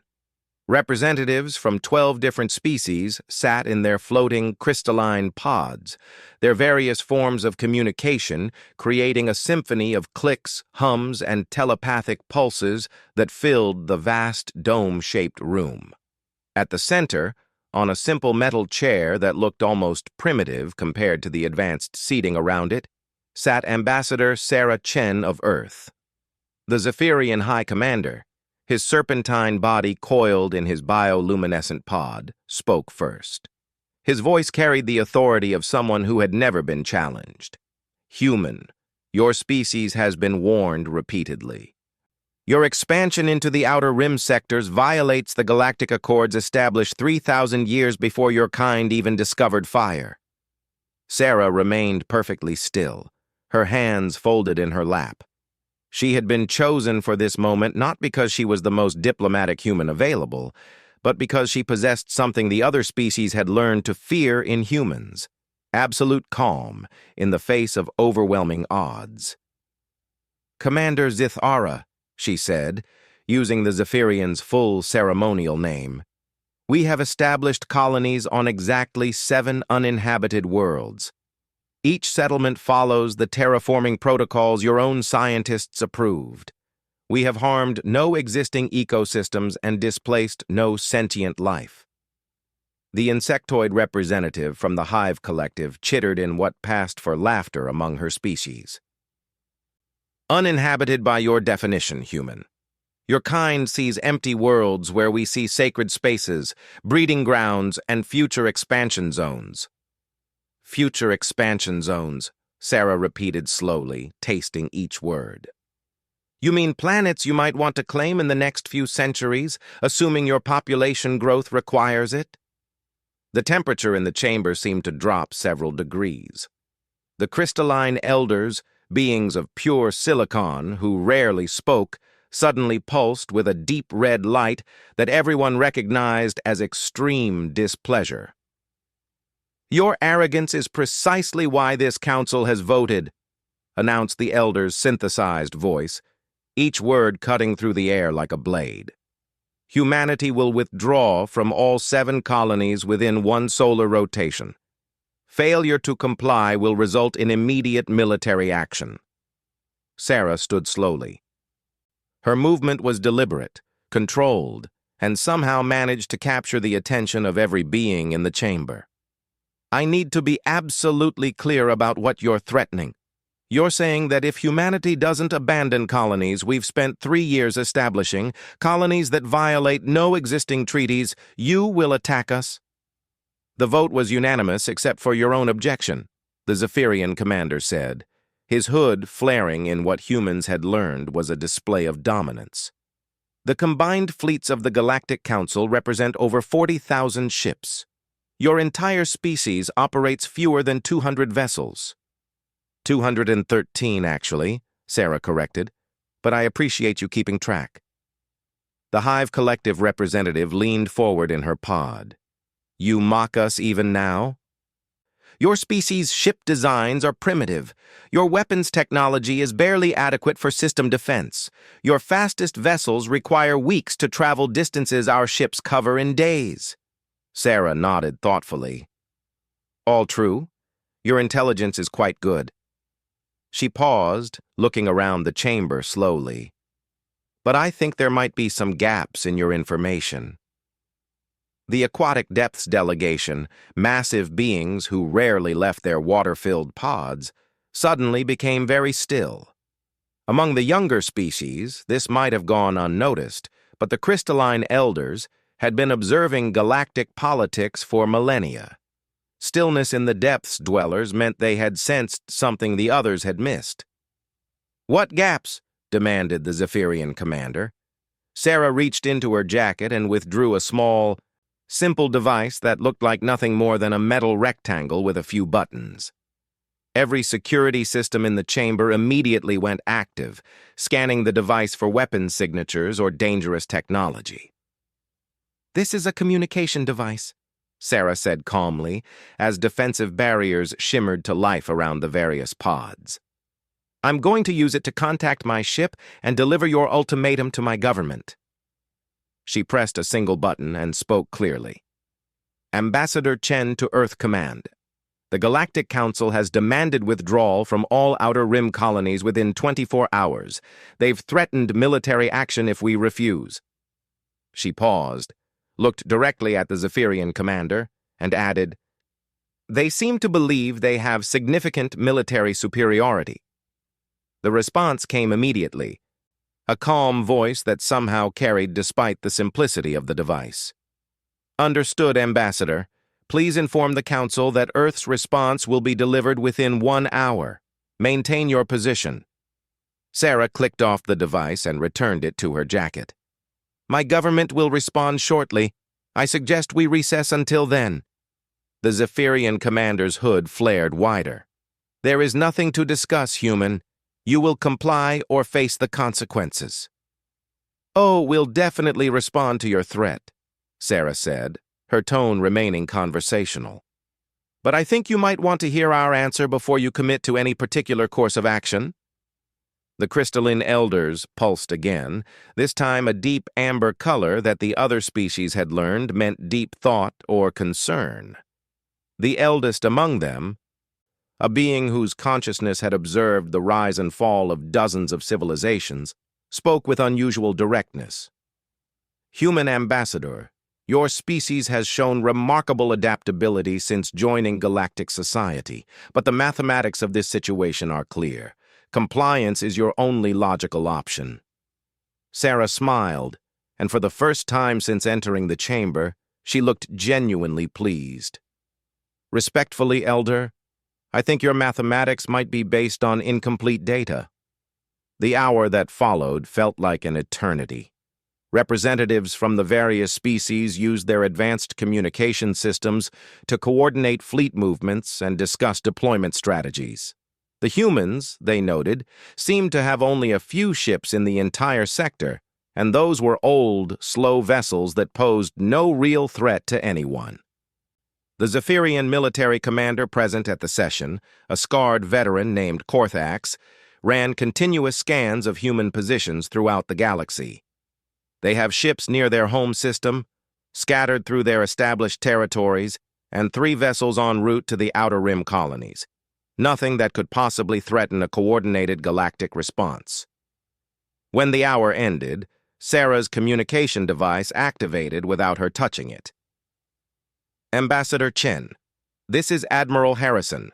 Representatives from 12 different species sat in their floating crystalline pods, their various forms of communication creating a symphony of clicks, hums, and telepathic pulses that filled the vast dome-shaped room. At the center, on a simple metal chair that looked almost primitive compared to the advanced seating around it, sat Ambassador Sarah Chen of Earth. The Zephyrian High Commander, his serpentine body coiled in his bioluminescent pod, spoke first. His voice carried the authority of someone who had never been challenged. Human, your species has been warned repeatedly. Your expansion into the outer rim sectors violates the Galactic Accords established 3,000 years before your kind even discovered fire. Sarah remained perfectly still, her hands folded in her lap. She had been chosen for this moment not because she was the most diplomatic human available, but because she possessed something the other species had learned to fear in humans: absolute calm in the face of overwhelming odds. "Commander Zithara," she said, using the Zephyrian's full ceremonial name, "we have established colonies on exactly 7 uninhabited worlds. Each settlement follows the terraforming protocols your own scientists approved. We have harmed no existing ecosystems and displaced no sentient life." The insectoid representative from the Hive Collective chittered in what passed for laughter among her species. "Uninhabited by your definition, human. Your kind sees empty worlds where we see sacred spaces, breeding grounds, and future expansion zones." "Future expansion zones," Sarah repeated slowly, tasting each word. "You mean planets you might want to claim in the next few centuries, assuming your population growth requires it?" The temperature in the chamber seemed to drop several degrees. The crystalline elders, beings of pure silicon who rarely spoke, suddenly pulsed with a deep red light that everyone recognized as extreme displeasure. "Your arrogance is precisely why this council has voted," announced the elder's synthesized voice, each word cutting through the air like a blade. "Humanity will withdraw from all 7 colonies within 1 solar rotation. Failure to comply will result in immediate military action." Sarah stood slowly. Her movement was deliberate, controlled, and somehow managed to capture the attention of every being in the chamber. "I need to be absolutely clear about what you're threatening. You're saying that if humanity doesn't abandon colonies we've spent 3 years establishing, colonies that violate no existing treaties, you will attack us?" "The vote was unanimous except for your own objection," the Zephyrian commander said, his hood flaring in what humans had learned was a display of dominance. "The combined fleets of the Galactic Council represent over 40,000 ships. Your entire species operates fewer than 200 vessels." 213, actually, Sarah corrected, "but I appreciate you keeping track." The Hive Collective representative leaned forward in her pod. "You mock us even now?" "Your species' ship designs are primitive. Your weapons technology is barely adequate for system defense. Your fastest vessels require weeks to travel distances our ships cover in days." Sarah nodded thoughtfully. "All true. Your intelligence is quite good." She paused, looking around the chamber slowly. "But I think there might be some gaps in your information." The Aquatic Depths delegation, massive beings who rarely left their water-filled pods, suddenly became very still. Among the younger species, this might have gone unnoticed, but the crystalline elders had been observing galactic politics for millennia. Stillness in the depths dwellers meant they had sensed something the others had missed. "What gaps?" demanded the Zephyrian commander. Sarah reached into her jacket and withdrew a small, simple device that looked like nothing more than a metal rectangle with a few buttons. Every security system in the chamber immediately went active, scanning the device for weapons signatures or dangerous technology. "This is a communication device," Sarah said calmly, as defensive barriers shimmered to life around the various pods. "I'm going to use it to contact my ship and deliver your ultimatum to my government." She pressed a single button and spoke clearly. "Ambassador Chen to Earth Command. The Galactic Council has demanded withdrawal from all Outer Rim colonies within 24 hours. They've threatened military action if we refuse." She paused, looked directly at the Zephyrian commander, and added, "They seem to believe they have significant military superiority." The response came immediately, a calm voice that somehow carried despite the simplicity of the device. "Understood, Ambassador. Please inform the Council that Earth's response will be delivered within 1 hour. Maintain your position." Sarah clicked off the device and returned it to her jacket. "My government will respond shortly. I suggest we recess until then." The Zephyrian commander's hood flared wider. "There is nothing to discuss, human. You will comply or face the consequences." "Oh, we'll definitely respond to your threat," Sarah said, her tone remaining conversational. "But I think you might want to hear our answer before you commit to any particular course of action." The crystalline elders pulsed again, this time a deep amber color that the other species had learned meant deep thought or concern. The eldest among them, a being whose consciousness had observed the rise and fall of dozens of civilizations, spoke with unusual directness. "Human Ambassador, your species has shown remarkable adaptability since joining galactic society, but the mathematics of this situation are clear. Compliance is your only logical option." Sarah smiled, and for the first time since entering the chamber, she looked genuinely pleased. "Respectfully, Elder, I think your mathematics might be based on incomplete data." The hour that followed felt like an eternity. Representatives from the various species used their advanced communication systems to coordinate fleet movements and discuss deployment strategies. The humans, they noted, seemed to have only a few ships in the entire sector, and those were old, slow vessels that posed no real threat to anyone. The Zephyrian military commander present at the session, a scarred veteran named Korthax, ran continuous scans of human positions throughout the galaxy. They have ships near their home system, scattered through their established territories, and 3 vessels en route to the Outer Rim colonies. Nothing that could possibly threaten a coordinated galactic response. When the hour ended, Sarah's communication device activated without her touching it. "Ambassador Chen, this is Admiral Harrison.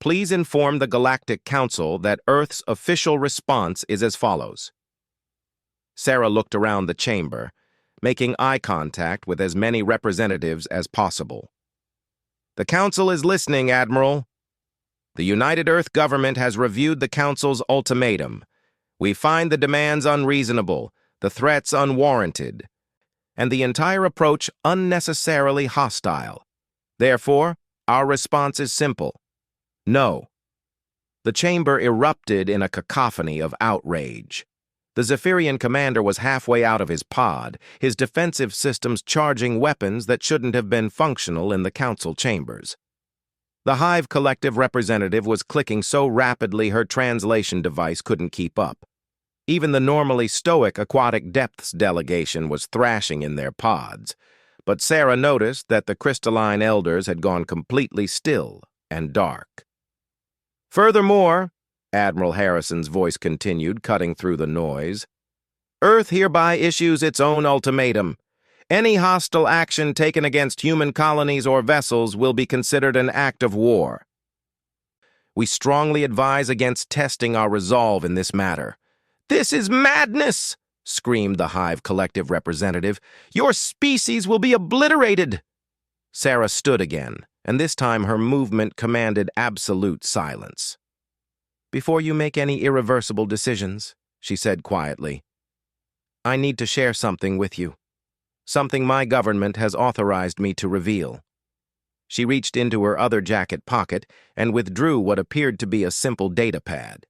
Please inform the Galactic Council that Earth's official response is as follows." Sarah looked around the chamber, making eye contact with as many representatives as possible. "The Council is listening, Admiral. The United Earth Government has reviewed the Council's ultimatum. We find the demands unreasonable, the threats unwarranted, and the entire approach unnecessarily hostile. Therefore, our response is simple: no." The chamber erupted in a cacophony of outrage. The Zephyrian commander was halfway out of his pod, his defensive systems charging weapons that shouldn't have been functional in the council chambers. The Hive Collective representative was clicking so rapidly her translation device couldn't keep up. Even the normally stoic Aquatic Depths delegation was thrashing in their pods, but Sarah noticed that the crystalline elders had gone completely still and dark. "Furthermore," Admiral Harrison's voice continued, cutting through the noise, "Earth hereby issues its own ultimatum. Any hostile action taken against human colonies or vessels will be considered an act of war. We strongly advise against testing our resolve in this matter." "This is madness!" screamed the Hive Collective representative. "Your species will be obliterated!" Sarah stood again, and this time her movement commanded absolute silence. "Before you make any irreversible decisions," she said quietly. "I need to share something with you. Something my government has authorized me to reveal." She reached into her other jacket pocket and withdrew what appeared to be a simple data pad.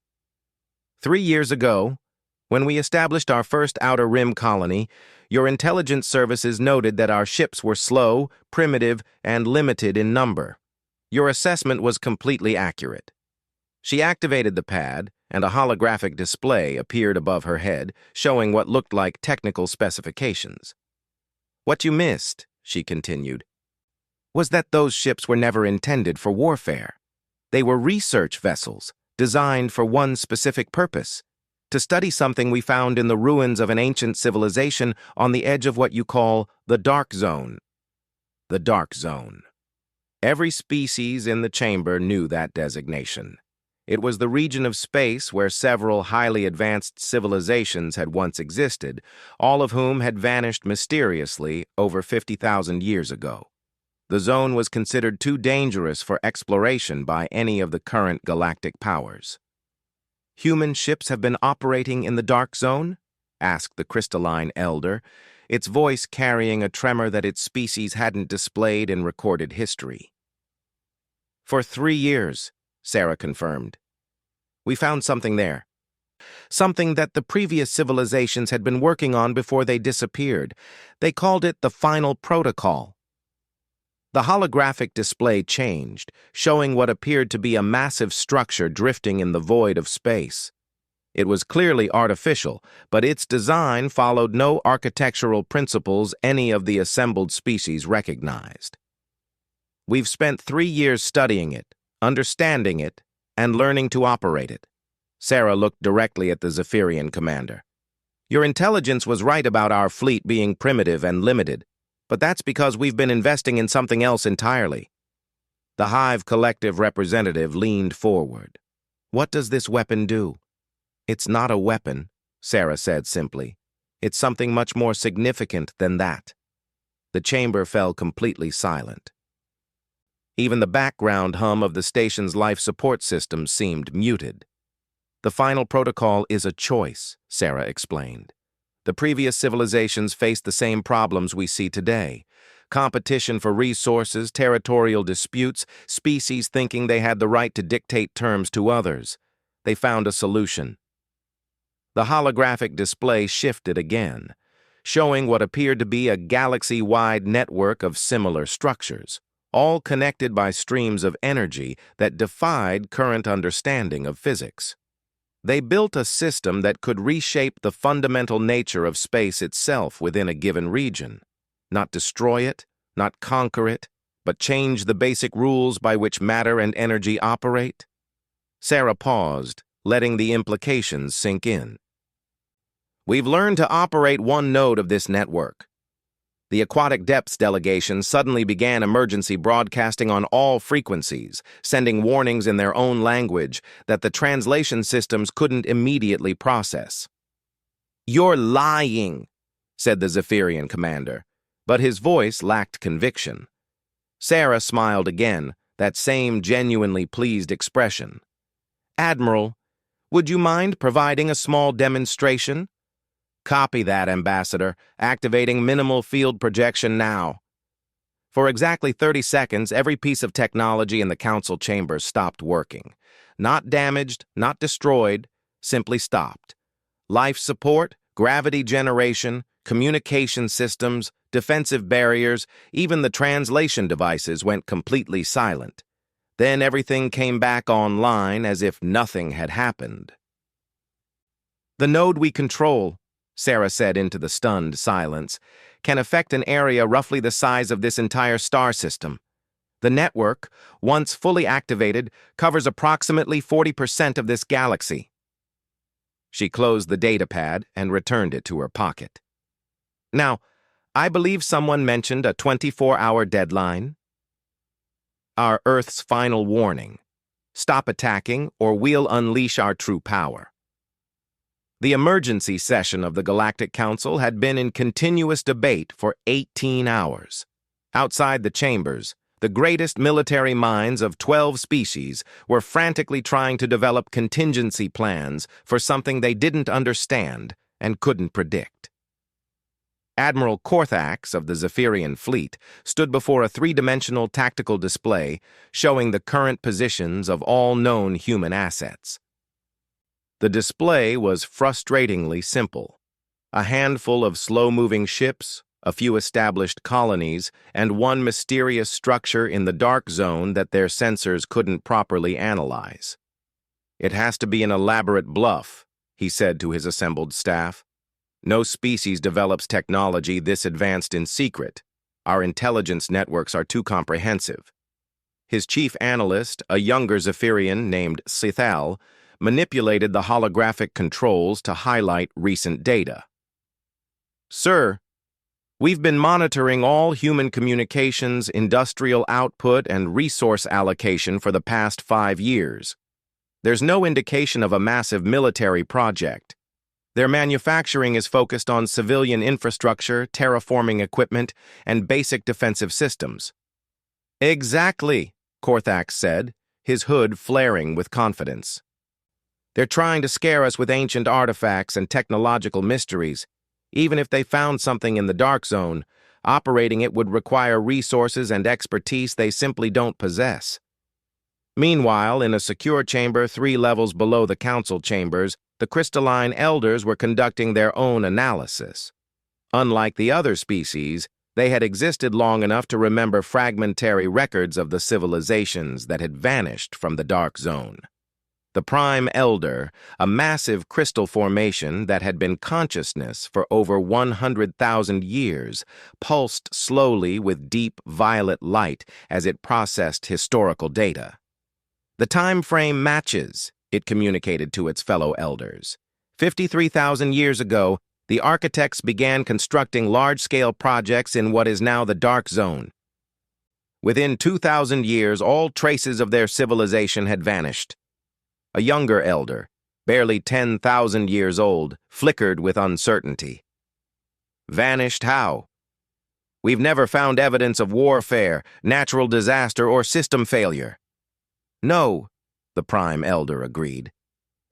3 years ago, when we established our first Outer Rim colony, your intelligence services noted that our ships were slow, primitive, and limited in number. Your assessment was completely accurate. She activated the pad, and a holographic display appeared above her head, showing what looked like technical specifications. "What you missed," she continued, "was that those ships were never intended for warfare. They were research vessels, designed for one specific purpose: to study something we found in the ruins of an ancient civilization on the edge of what you call the Dark Zone." The Dark Zone. Every species in the chamber knew that designation. It was the region of space where several highly advanced civilizations had once existed, all of whom had vanished mysteriously over 50,000 years ago. The zone was considered too dangerous for exploration by any of the current galactic powers. "Human ships have been operating in the Dark Zone?" asked the crystalline elder, its voice carrying a tremor that its species hadn't displayed in recorded history. "For 3 years, Sarah confirmed. "We found something there. Something that the previous civilizations had been working on before they disappeared. They called it the Final Protocol." The holographic display changed, showing what appeared to be a massive structure drifting in the void of space. It was clearly artificial, but its design followed no architectural principles any of the assembled species recognized. "We've spent 3 years studying it, understanding it, and learning to operate it." Sarah looked directly at the Zephyrian commander. "Your intelligence was right about our fleet being primitive and limited, but that's because we've been investing in something else entirely." The Hive Collective representative leaned forward. "What does this weapon do?" "It's not a weapon," Sarah said simply. "It's something much more significant than that." The chamber fell completely silent. Even the background hum of the station's life support system seemed muted. "The Final Protocol is a choice," Sarah explained. "The previous civilizations faced the same problems we see today: competition for resources, territorial disputes, species thinking they had the right to dictate terms to others. They found a solution." The holographic display shifted again, showing what appeared to be a galaxy-wide network of similar structures, all connected by streams of energy that defied current understanding of physics. They built a system that could reshape the fundamental nature of space itself within a given region. Not destroy it, not conquer it, but change the basic rules by which matter and energy operate. Sarah paused, letting the implications sink in. "We've learned to operate one node of this network." The Aquatic Depths delegation suddenly began emergency broadcasting on all frequencies, sending warnings in their own language that the translation systems couldn't immediately process. "You're lying," said the Zephyrian commander, but his voice lacked conviction. Sarah smiled again, that same genuinely pleased expression. "Admiral, would you mind providing a small demonstration?" "Copy that, Ambassador. Activating minimal field projection now." For exactly 30 seconds, every piece of technology in the council chamber stopped working. Not damaged, not destroyed, simply stopped. Life support, gravity generation, communication systems, defensive barriers, even the translation devices went completely silent. Then everything came back online as if nothing had happened. "The node we control," Sarah said into the stunned silence, "can affect an area roughly the size of this entire star system. The network, once fully activated, covers approximately 40% of this galaxy." She closed the data pad and returned it to her pocket. "Now, I believe someone mentioned a 24-hour deadline." "Our Earth's final warning. Stop attacking or we'll unleash our true power." The emergency session of the Galactic Council had been in continuous debate for 18 hours. Outside the chambers, the greatest military minds of 12 species were frantically trying to develop contingency plans for something they didn't understand and couldn't predict. Admiral Korthax of the Zephyrian fleet stood before a three-dimensional tactical display showing the current positions of all known human assets. The display was frustratingly simple. A handful of slow-moving ships, a few established colonies, and one mysterious structure in the dark zone that their sensors couldn't properly analyze. "It has to be an elaborate bluff," he said to his assembled staff. "No species develops technology this advanced in secret. Our intelligence networks are too comprehensive." His chief analyst, a younger Zephyrian named Sithal, manipulated the holographic controls to highlight recent data. "Sir, we've been monitoring all human communications, industrial output, and resource allocation for the past 5 years. There's no indication of a massive military project. Their manufacturing is focused on civilian infrastructure, terraforming equipment, and basic defensive systems." "Exactly," Korthax said, his hood flaring with confidence. "They're trying to scare us with ancient artifacts and technological mysteries. Even if they found something in the dark zone, operating it would require resources and expertise they simply don't possess." Meanwhile, in a secure chamber 3 levels below the council chambers, the crystalline elders were conducting their own analysis. Unlike the other species, they had existed long enough to remember fragmentary records of the civilizations that had vanished from the dark zone. The Prime Elder, a massive crystal formation that had been consciousness for over 100,000 years, pulsed slowly with deep violet light as it processed historical data. "The time frame matches," it communicated to its fellow elders. 53,000 years ago, the architects began constructing large-scale projects in what is now the Dark Zone. Within 2,000 years, all traces of their civilization had vanished. A younger elder, barely 10,000 years old, flickered with uncertainty. "Vanished how? We've never found evidence of warfare, natural disaster, or system failure." "No," the Prime Elder agreed.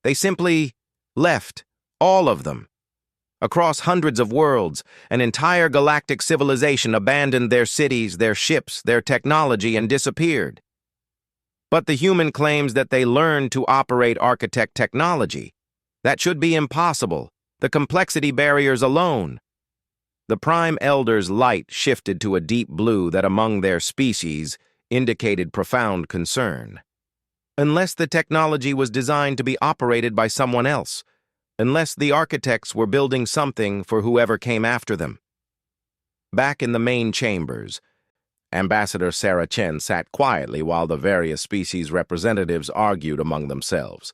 "They simply left, all of them. Across hundreds of worlds, an entire galactic civilization abandoned their cities, their ships, their technology, and disappeared. But the human claims that they learned to operate architect technology. That should be impossible. The complexity barriers alone." The Prime Elder's light shifted to a deep blue that among their species indicated profound concern. "Unless the technology was designed to be operated by someone else, unless the architects were building something for whoever came after them." Back in the main chambers, Ambassador Sarah Chen sat quietly while the various species representatives argued among themselves.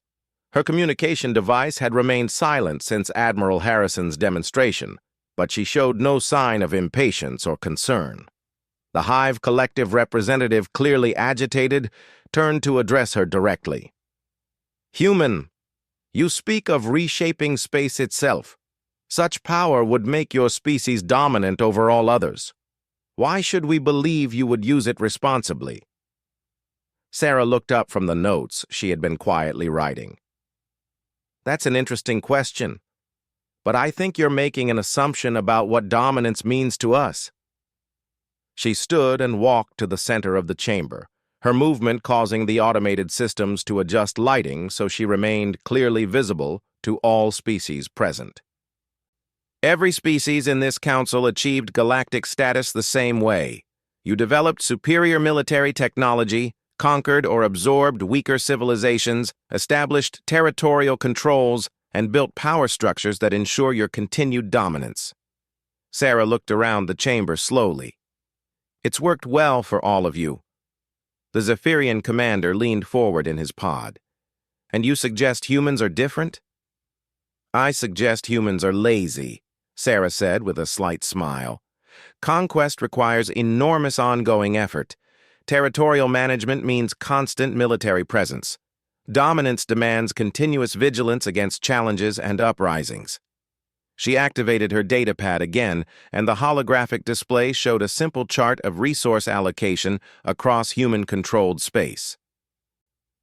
Her communication device had remained silent since Admiral Harrison's demonstration, but she showed no sign of impatience or concern. The Hive Collective representative, clearly agitated, turned to address her directly. "Human, you speak of reshaping space itself. Such power would make your species dominant over all others. Why should we believe you would use it responsibly?" Sarah looked up from the notes she had been quietly writing. "That's an interesting question, but I think you're making an assumption about what dominance means to us." She stood and walked to the center of the chamber, her movement causing the automated systems to adjust lighting so she remained clearly visible to all species present. "Every species in this council achieved galactic status the same way. You developed superior military technology, conquered or absorbed weaker civilizations, established territorial controls, and built power structures that ensure your continued dominance." Sarah looked around the chamber slowly. "It's worked well for all of you." The Zephyrian commander leaned forward in his pod. "And you suggest humans are different?" "I suggest humans are lazy," Sarah said with a slight smile. "Conquest requires enormous ongoing effort. Territorial management means constant military presence. Dominance demands continuous vigilance against challenges and uprisings." She activated her datapad again, and the holographic display showed a simple chart of resource allocation across human-controlled space.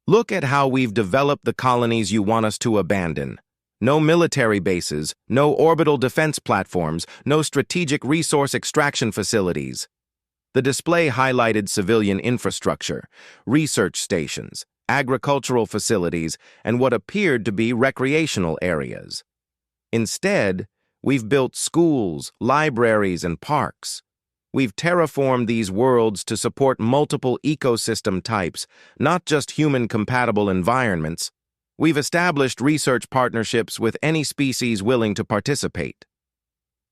Look at how we've developed the colonies you want us to abandon. No military bases, no orbital defense platforms, no strategic resource extraction facilities. The display highlighted civilian infrastructure, research stations, agricultural facilities, and what appeared to be recreational areas. Instead, we've built schools, libraries, and parks. We've terraformed these worlds to support multiple ecosystem types, not just human-compatible environments. We've established research partnerships with any species willing to participate.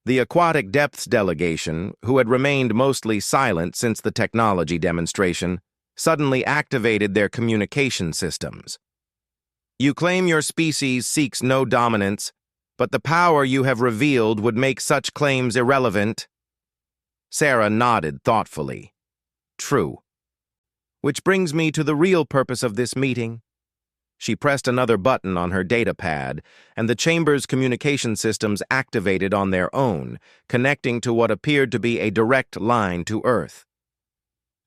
The Aquatic Depths delegation, who had remained mostly silent since the technology demonstration, suddenly activated their communication systems. You claim your species seeks no dominance, but the power you have revealed would make such claims irrelevant. Sarah nodded thoughtfully. True. Which brings me to the real purpose of this meeting. She pressed another button on her datapad, and the chamber's communication systems activated on their own, connecting to what appeared to be a direct line to Earth.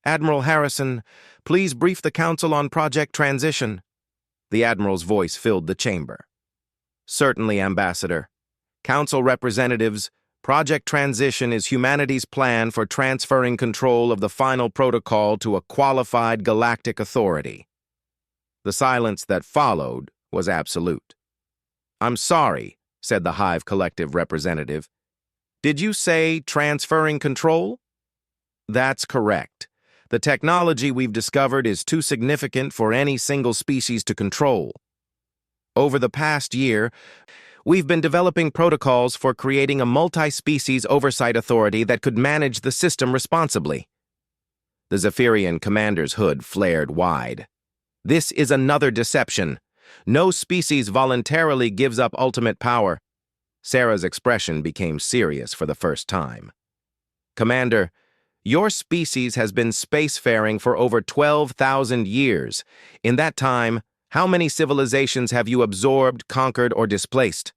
Admiral Harrison, please brief the Council on Project Transition. The Admiral's voice filled the chamber. Certainly, Ambassador. Council representatives, Project Transition is humanity's plan for transferring control of the final protocol to a qualified galactic authority. The silence that followed was absolute. I'm sorry, said the Hive Collective representative. Did you say transferring control? That's correct. The technology we've discovered is too significant for any single species to control. Over the past year, we've been developing protocols for creating a multi-species oversight authority that could manage the system responsibly. The Zephyrian commander's hood flared wide. This is another deception. No species voluntarily gives up ultimate power. Sarah's expression became serious for the first time. Commander, your species has been spacefaring for over 12,000 years. In that time, how many civilizations have you absorbed, conquered, or displaced?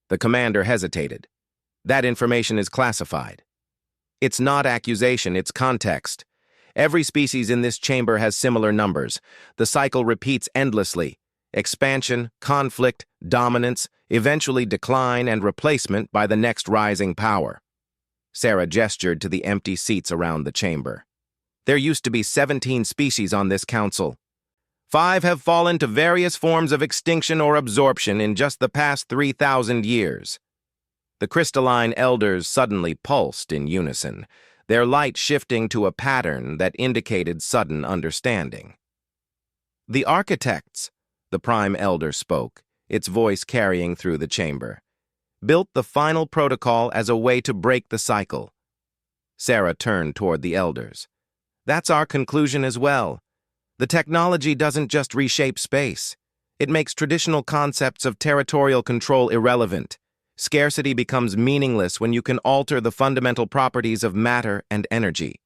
The commander hesitated. That information is classified. It's not accusation, it's context. Every species in this chamber has similar numbers. The cycle repeats endlessly. Expansion, conflict, dominance, eventually decline and replacement by the next rising power. Sarah gestured to the empty seats around the chamber. There used to be 17 species on this council. 5 have fallen to various forms of extinction or absorption in just the past 3,000 years. The crystalline elders suddenly pulsed in unison, their light shifting to a pattern that indicated sudden understanding. The architects, the Prime Elder spoke, its voice carrying through the chamber, built the final protocol as a way to break the cycle. Sarah turned toward the elders. That's our conclusion as well. The technology doesn't just reshape space. It makes traditional concepts of territorial control irrelevant. Scarcity becomes meaningless when you can alter the fundamental properties of matter and energy.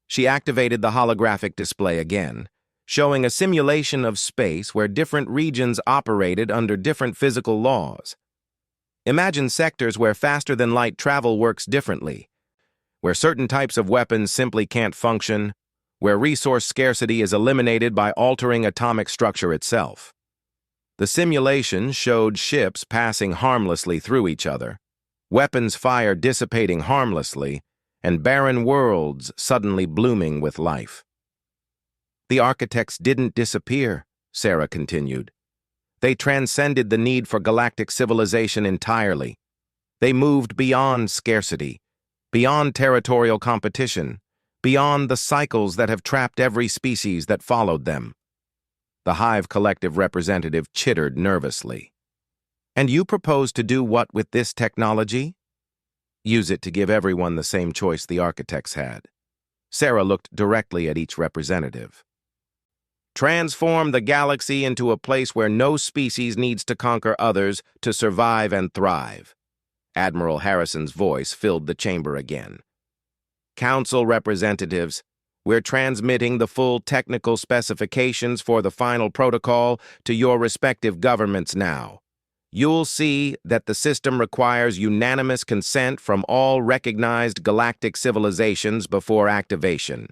She activated the holographic display again, showing a simulation of space where different regions operated under different physical laws. Imagine sectors where faster-than-light travel works differently, where certain types of weapons simply can't function, where resource scarcity is eliminated by altering atomic structure itself. The simulation showed ships passing harmlessly through each other, weapons fire dissipating harmlessly, and barren worlds suddenly blooming with life. The architects didn't disappear, Sarah continued. They transcended the need for galactic civilization entirely. They moved beyond scarcity, beyond territorial competition, beyond the cycles that have trapped every species that followed them. The Hive Collective representative chittered nervously. And you propose to do what with this technology? Use it to give everyone the same choice the architects had. Sarah looked directly at each representative. Transform the galaxy into a place where no species needs to conquer others to survive and thrive. Admiral Harrison's voice filled the chamber again. Council representatives, we're transmitting the full technical specifications for the final protocol to your respective governments now. you'll see that the system requires unanimous consent from all recognized galactic civilizations before activation.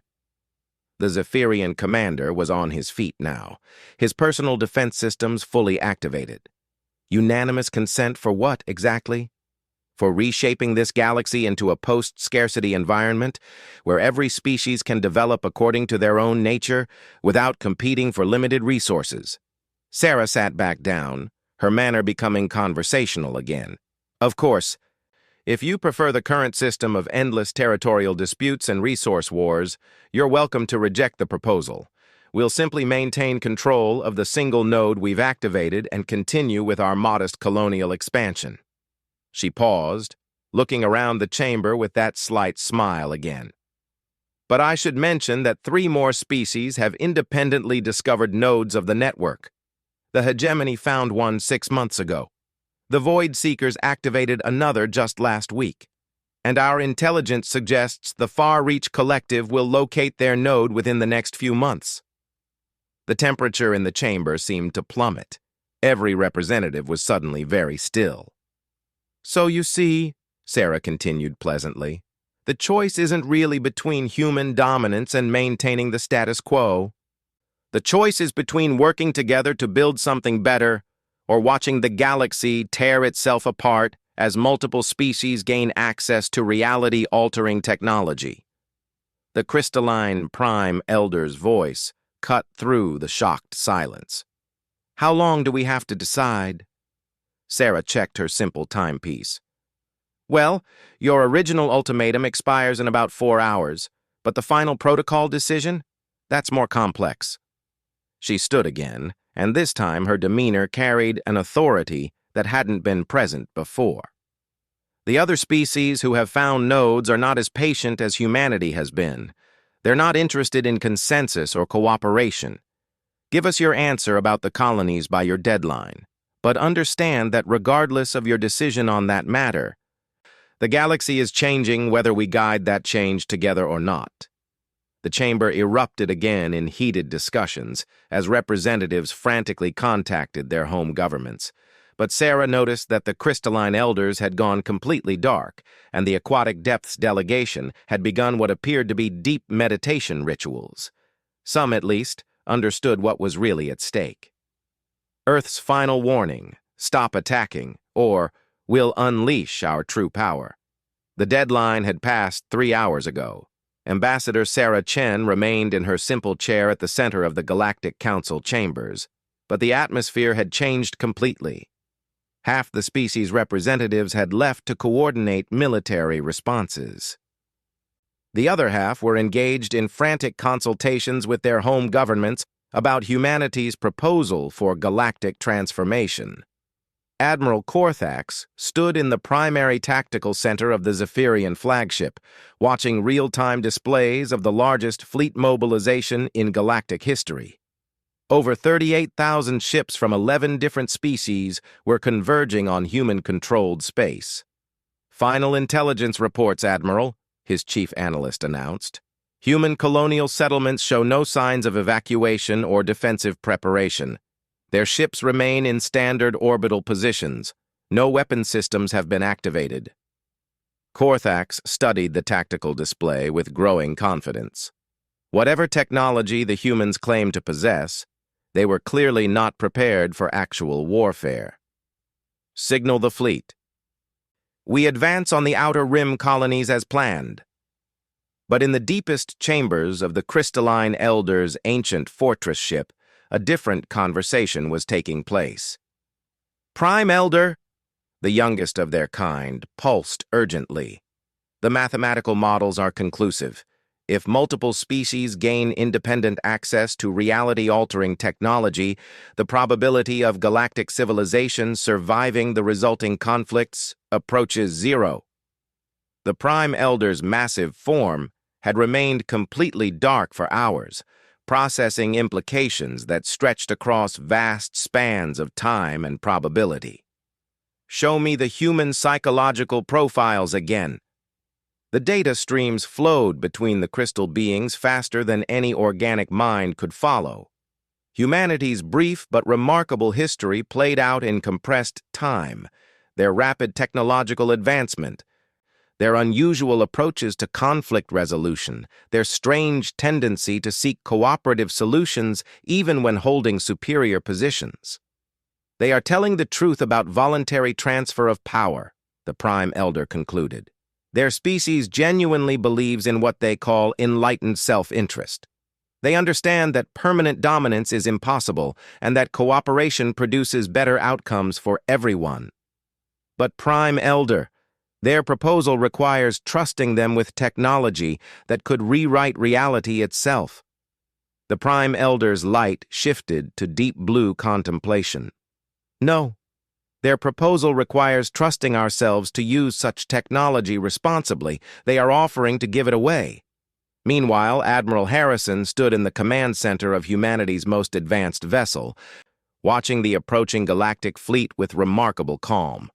The Zephyrian commander was on his feet now, his personal defense systems fully activated. Unanimous consent for what, exactly? For reshaping this galaxy into a post-scarcity environment where every species can develop according to their own nature without competing for limited resources. Sarah sat back down, her manner becoming conversational again. Of course, if you prefer the current system of endless territorial disputes and resource wars, you're welcome to reject the proposal. We'll simply maintain control of the single node we've activated and continue with our modest colonial expansion. She paused, looking around the chamber with that slight smile again. But I should mention that 3 more species have independently discovered nodes of the network. The hegemony found one 6 months ago. The Void Seekers activated another just last week. And our intelligence suggests the Far Reach Collective will locate their node within the next few months. The temperature in the chamber seemed to plummet. Every representative was suddenly very still. So you see, Sarah continued pleasantly, the choice isn't really between human dominance and maintaining the status quo. The choice is between working together to build something better or watching the galaxy tear itself apart as multiple species gain access to reality-altering technology. The crystalline Prime Elder's voice cut through the shocked silence. How long do we have to decide? Sarah checked her simple timepiece. Well, your original ultimatum expires in about 4 hours, but the final protocol decision? That's more complex. She stood again, and this time her demeanor carried an authority that hadn't been present before. The other species who have found nodes are not as patient as humanity has been. They're not interested in consensus or cooperation. Give us your answer about the colonies by your deadline. But understand that regardless of your decision on that matter, the galaxy is changing whether we guide that change together or not. The chamber erupted again in heated discussions as representatives frantically contacted their home governments. But Sarah noticed that the crystalline elders had gone completely dark, and the aquatic depths delegation had begun what appeared to be deep meditation rituals. Some, at least, understood what was really at stake. Earth's final warning, stop attacking, or we'll unleash our true power. The deadline had passed 3 hours ago. Ambassador Sarah Chen remained in her simple chair at the center of the Galactic Council chambers, but the atmosphere had changed completely. Half the species' representatives had left to coordinate military responses. The other half were engaged in frantic consultations with their home governments about humanity's proposal for galactic transformation. Admiral Korthax stood in the primary tactical center of the Zephyrian flagship, watching real-time displays of the largest fleet mobilization in galactic history. Over 38,000 ships from 11 different species were converging on human-controlled space. Final intelligence reports, Admiral, his chief analyst announced. Human colonial settlements show no signs of evacuation or defensive preparation. Their ships remain in standard orbital positions. No weapon systems have been activated. Korthax studied the tactical display with growing confidence. Whatever technology the humans claimed to possess, they were clearly not prepared for actual warfare. Signal the fleet. We advance on the outer rim colonies as planned. But in the deepest chambers of the crystalline elder's ancient fortress ship, a different conversation was taking place. Prime Elder, the youngest of their kind, pulsed urgently. The mathematical models are conclusive. If multiple species gain independent access to reality-altering technology, the probability of galactic civilization surviving the resulting conflicts approaches 0. The Prime Elder's massive form had remained completely dark for hours, processing implications that stretched across vast spans of time and probability. Show me the human psychological profiles again. The data streams flowed between the crystal beings faster than any organic mind could follow. Humanity's brief but remarkable history played out in compressed time, their rapid technological advancement, their unusual approaches to conflict resolution, their strange tendency to seek cooperative solutions even when holding superior positions. They are telling the truth about voluntary transfer of power, the Prime Elder concluded. Their species genuinely believes in what they call enlightened self-interest. They understand that permanent dominance is impossible and that cooperation produces better outcomes for everyone. But Prime Elder, their proposal requires trusting them with technology that could rewrite reality itself. The Prime Elder's light shifted to deep blue contemplation. No, their proposal requires trusting ourselves to use such technology responsibly. They are offering to give it away. Meanwhile, Admiral Harrison stood in the command center of humanity's most advanced vessel, watching the approaching galactic fleet with remarkable calm.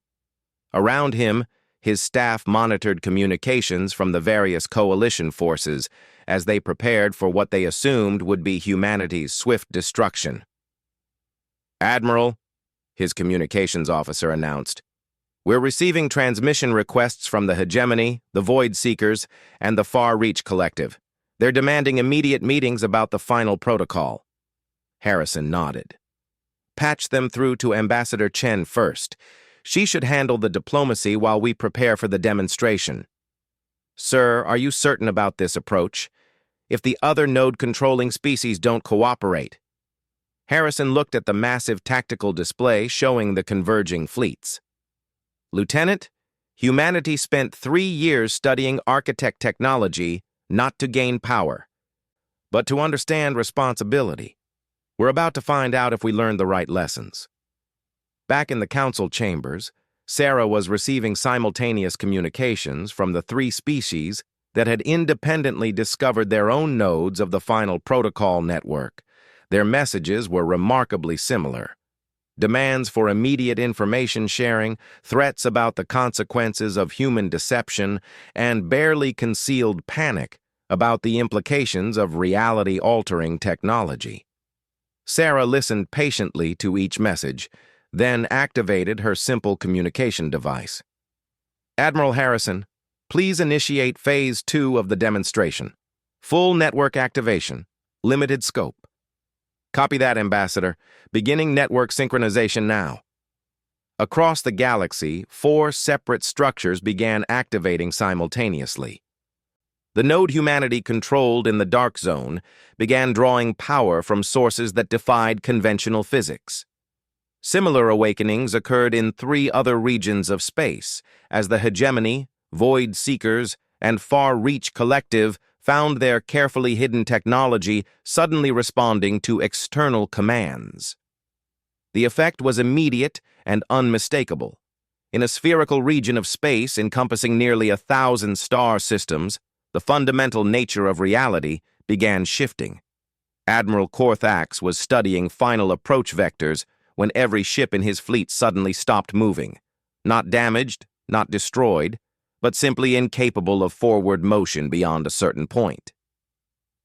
Around him, his staff monitored communications from the various coalition forces as they prepared for what they assumed would be humanity's swift destruction. "Admiral," his communications officer announced, "we're receiving transmission requests from the Hegemony, the Void Seekers, and the Far Reach Collective. They're demanding immediate meetings about the final protocol." Harrison nodded. "Patch them through to Ambassador Chen first. She should handle the diplomacy while we prepare for the demonstration." "Sir, are you certain about this approach? If the other node-controlling species don't cooperate?" Harrison looked at the massive tactical display showing the converging fleets. "Lieutenant, humanity spent 3 years studying architect technology not to gain power, but to understand responsibility. We're about to find out if we learned the right lessons." Back in the council chambers, Sarah was receiving simultaneous communications from the 3 species that had independently discovered their own nodes of the final protocol network. Their messages were remarkably similar. Demands for immediate information sharing, threats about the consequences of human deception, and barely concealed panic about the implications of reality-altering technology. Sarah listened patiently to each message, then activated her simple communication device. "Admiral Harrison, please initiate Phase 2 of the demonstration. Full network activation. Limited scope." "Copy that, Ambassador. Beginning network synchronization now." Across the galaxy, 4 separate structures began activating simultaneously. The node humanity controlled in the dark zone began drawing power from sources that defied conventional physics. Similar awakenings occurred in 3 other regions of space, as the Hegemony, Void Seekers, and Far Reach Collective found their carefully hidden technology suddenly responding to external commands. The effect was immediate and unmistakable. In a spherical region of space encompassing nearly 1,000 star systems, the fundamental nature of reality began shifting. Admiral Korthax was studying final approach vectors when every ship in his fleet suddenly stopped moving. Not damaged, not destroyed, but simply incapable of forward motion beyond a certain point.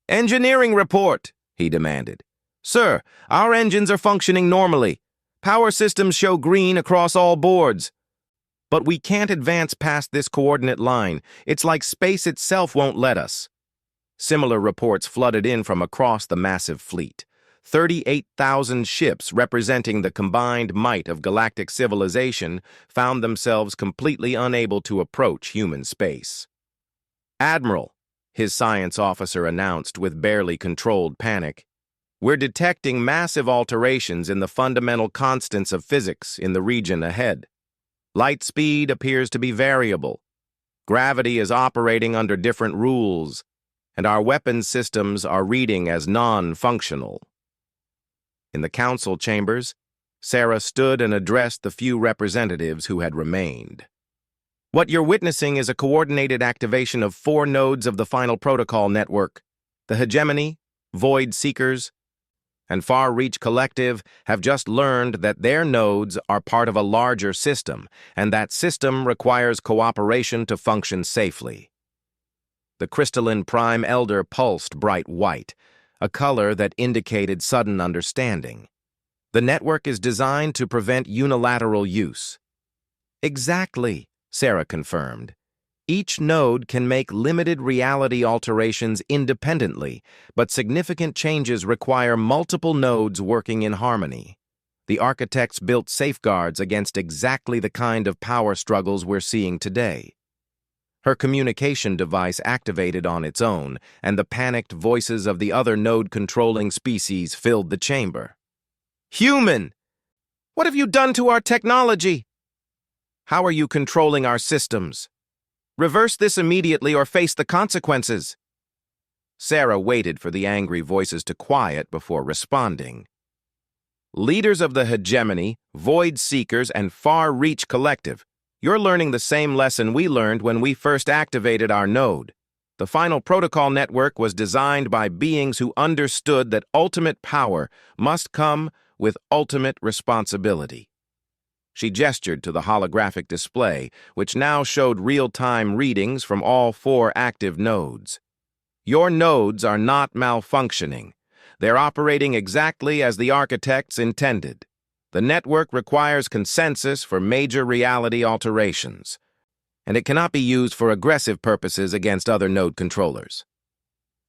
"Engineering report," he demanded. "Sir, our engines are functioning normally. Power systems show green across all boards. But we can't advance past this coordinate line. It's like space itself won't let us." Similar reports flooded in from across the massive fleet. 38,000 ships representing the combined might of galactic civilization found themselves completely unable to approach human space. "Admiral," his science officer announced with barely controlled panic, "we're detecting massive alterations in the fundamental constants of physics in the region ahead. Light speed appears to be variable. Gravity is operating under different rules, and our weapons systems are reading as non-functional." In the council chambers, Sarah stood and addressed the few representatives who had remained. "What you're witnessing is a coordinated activation of 4 nodes of the final protocol network. The Hegemony, Void Seekers, and Far Reach Collective have just learned that their nodes are part of a larger system, and that system requires cooperation to function safely." The crystalline Prime Elder pulsed bright white, a color that indicated sudden understanding. The network is designed to prevent unilateral use. Exactly, Sarah confirmed. Each node can make limited reality alterations independently, but significant changes require multiple nodes working in harmony. The architects built safeguards against exactly the kind of power struggles we're seeing today. Her communication device activated on its own, and the panicked voices of the other node-controlling species filled the chamber. "Human! What have you done to our technology? How are you controlling our systems? Reverse this immediately or face the consequences." Sarah waited for the angry voices to quiet before responding. "Leaders of the hegemony, void seekers, and far-reach collective, you're learning the same lesson we learned when we first activated our node. The final protocol network was designed by beings who understood that ultimate power must come with ultimate responsibility." She gestured to the holographic display, which now showed real-time readings from all 4 active nodes. "Your nodes are not malfunctioning. They're operating exactly as the architects intended. The network requires consensus for major reality alterations, and it cannot be used for aggressive purposes against other node controllers."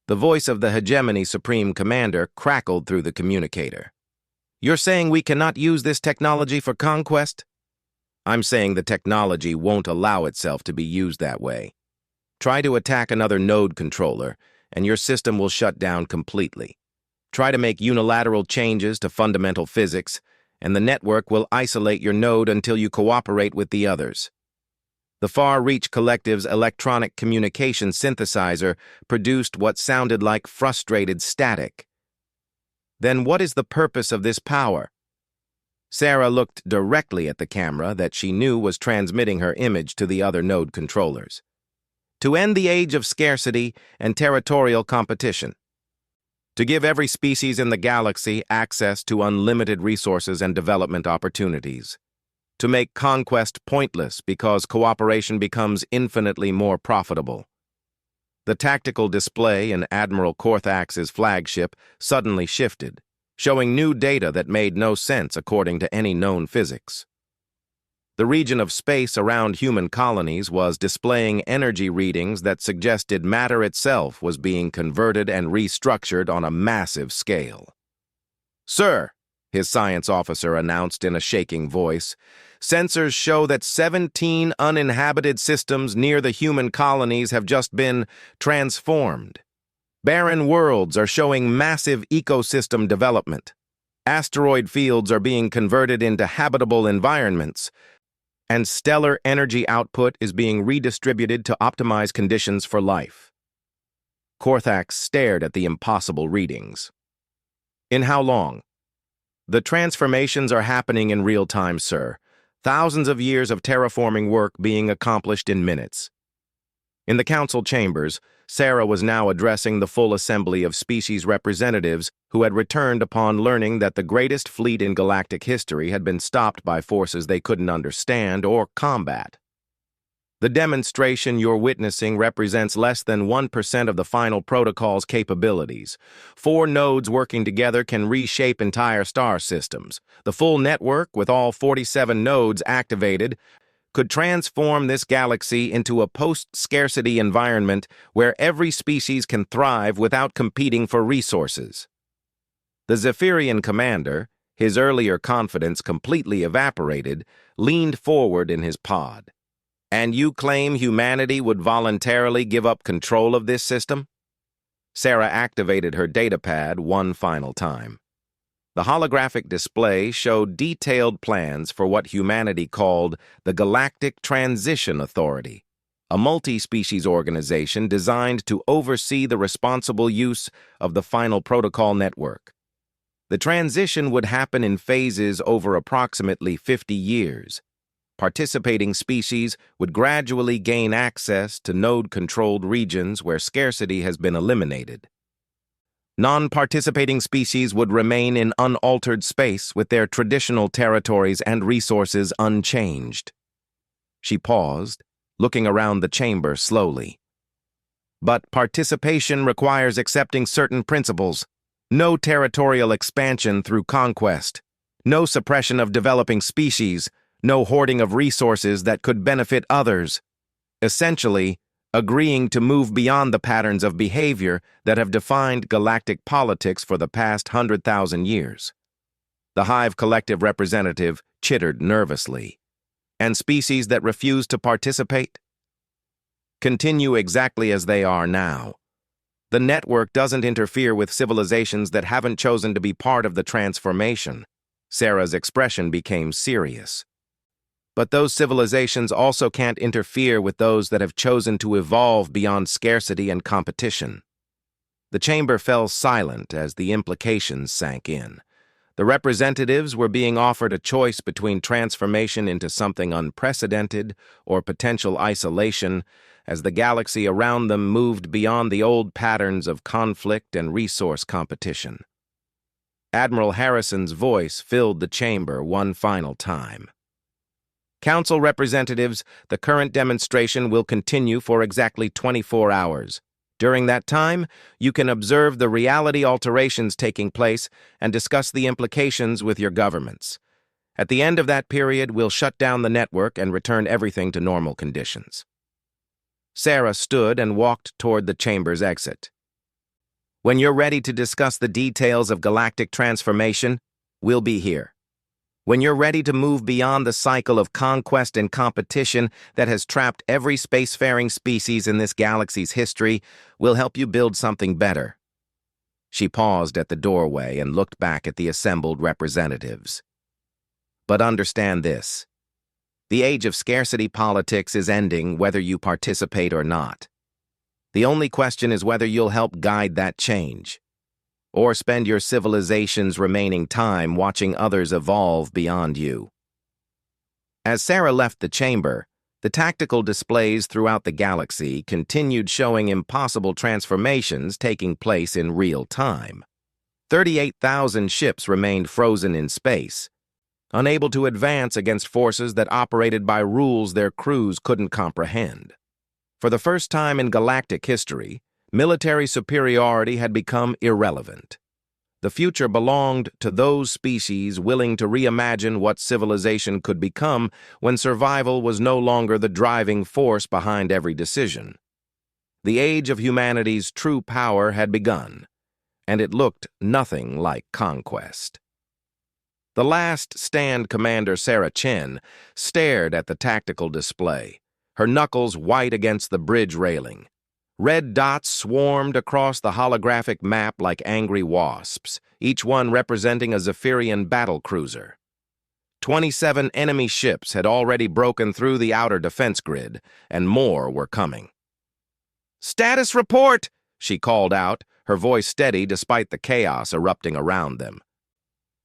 The voice of the Hegemony Supreme Commander crackled through the communicator. "You're saying we cannot use this technology for conquest?" "I'm saying the technology won't allow itself to be used that way. Try to attack another node controller, and your system will shut down completely. Try to make unilateral changes to fundamental physics, and the network will isolate your node until you cooperate with the others." The Far-Reach Collective's electronic communication synthesizer produced what sounded like frustrated static. "Then what is the purpose of this power?" Sarah looked directly at the camera that she knew was transmitting her image to the other node controllers. "To end the age of scarcity and territorial competition. To give every species in the galaxy access to unlimited resources and development opportunities. To make conquest pointless because cooperation becomes infinitely more profitable." The tactical display in Admiral Korthax's flagship suddenly shifted, showing new data that made no sense according to any known physics. The region of space around human colonies was displaying energy readings that suggested matter itself was being converted and restructured on a massive scale. "Sir," his science officer announced in a shaking voice, "sensors show that 17 uninhabited systems near the human colonies have just been transformed. Barren worlds are showing massive ecosystem development. Asteroid fields are being converted into habitable environments, and stellar energy output is being redistributed to optimize conditions for life." Korthax stared at the impossible readings. "In how long?" "The transformations are happening in real time, sir. Thousands of years of terraforming work being accomplished in minutes." In the council chambers, Sarah was now addressing the full assembly of species representatives who had returned upon learning that the greatest fleet in galactic history had been stopped by forces they couldn't understand or combat. "The demonstration you're witnessing represents less than 1% of the final protocol's capabilities. 4 nodes working together can reshape entire star systems. The full network, with all 47 nodes activated, could transform this galaxy into a post-scarcity environment where every species can thrive without competing for resources." The Zephyrian commander, his earlier confidence completely evaporated, leaned forward in his pod. "And you claim humanity would voluntarily give up control of this system?" Sarah activated her datapad one final time. The holographic display showed detailed plans for what humanity called the Galactic Transition Authority, a multi-species organization designed to oversee the responsible use of the final protocol network. The transition would happen in phases over approximately 50 years. Participating species would gradually gain access to node-controlled regions where scarcity has been eliminated. Non-participating species would remain in unaltered space with their traditional territories and resources unchanged. She paused, looking around the chamber slowly. "But participation requires accepting certain principles. No territorial expansion through conquest. No suppression of developing species. No hoarding of resources that could benefit others. Essentially, agreeing to move beyond the patterns of behavior that have defined galactic politics for the past 100,000 years. The Hive Collective representative chittered nervously. And species that refuse to participate? Continue exactly as they are now. The network doesn't interfere with civilizations that haven't chosen to be part of the transformation. Sarah's expression became serious. But those civilizations also can't interfere with those that have chosen to evolve beyond scarcity and competition. The chamber fell silent as the implications sank in. The representatives were being offered a choice between transformation into something unprecedented or potential isolation as the galaxy around them moved beyond the old patterns of conflict and resource competition. Admiral Harrison's voice filled the chamber one final time. Council representatives, the current demonstration will continue for exactly 24 hours. During that time, you can observe the reality alterations taking place and discuss the implications with your governments. At the end of that period, we'll shut down the network and return everything to normal conditions. Sarah stood and walked toward the chamber's exit. When you're ready to discuss the details of galactic transformation, we'll be here. When you're ready to move beyond the cycle of conquest and competition that has trapped every spacefaring species in this galaxy's history, we'll help you build something better. She paused at the doorway and looked back at the assembled representatives. But understand this. The age of scarcity politics is ending whether you participate or not. The only question is whether you'll help guide that change, or spend your civilization's remaining time watching others evolve beyond you. As Sarah left the chamber, the tactical displays throughout the galaxy continued showing impossible transformations taking place in real time. 38,000 ships remained frozen in space, unable to advance against forces that operated by rules their crews couldn't comprehend. For the first time in galactic history, military superiority had become irrelevant. The future belonged to those species willing to reimagine what civilization could become when survival was no longer the driving force behind every decision. The age of humanity's true power had begun, and it looked nothing like conquest. The last stand commander, Sarah Chen, stared at the tactical display, her knuckles white against the bridge railing. Red dots swarmed across the holographic map like angry wasps, each one representing a Zephyrian battlecruiser. 27 enemy ships had already broken through the outer defense grid, and more were coming. "Status report!" she called out, her voice steady despite the chaos erupting around them.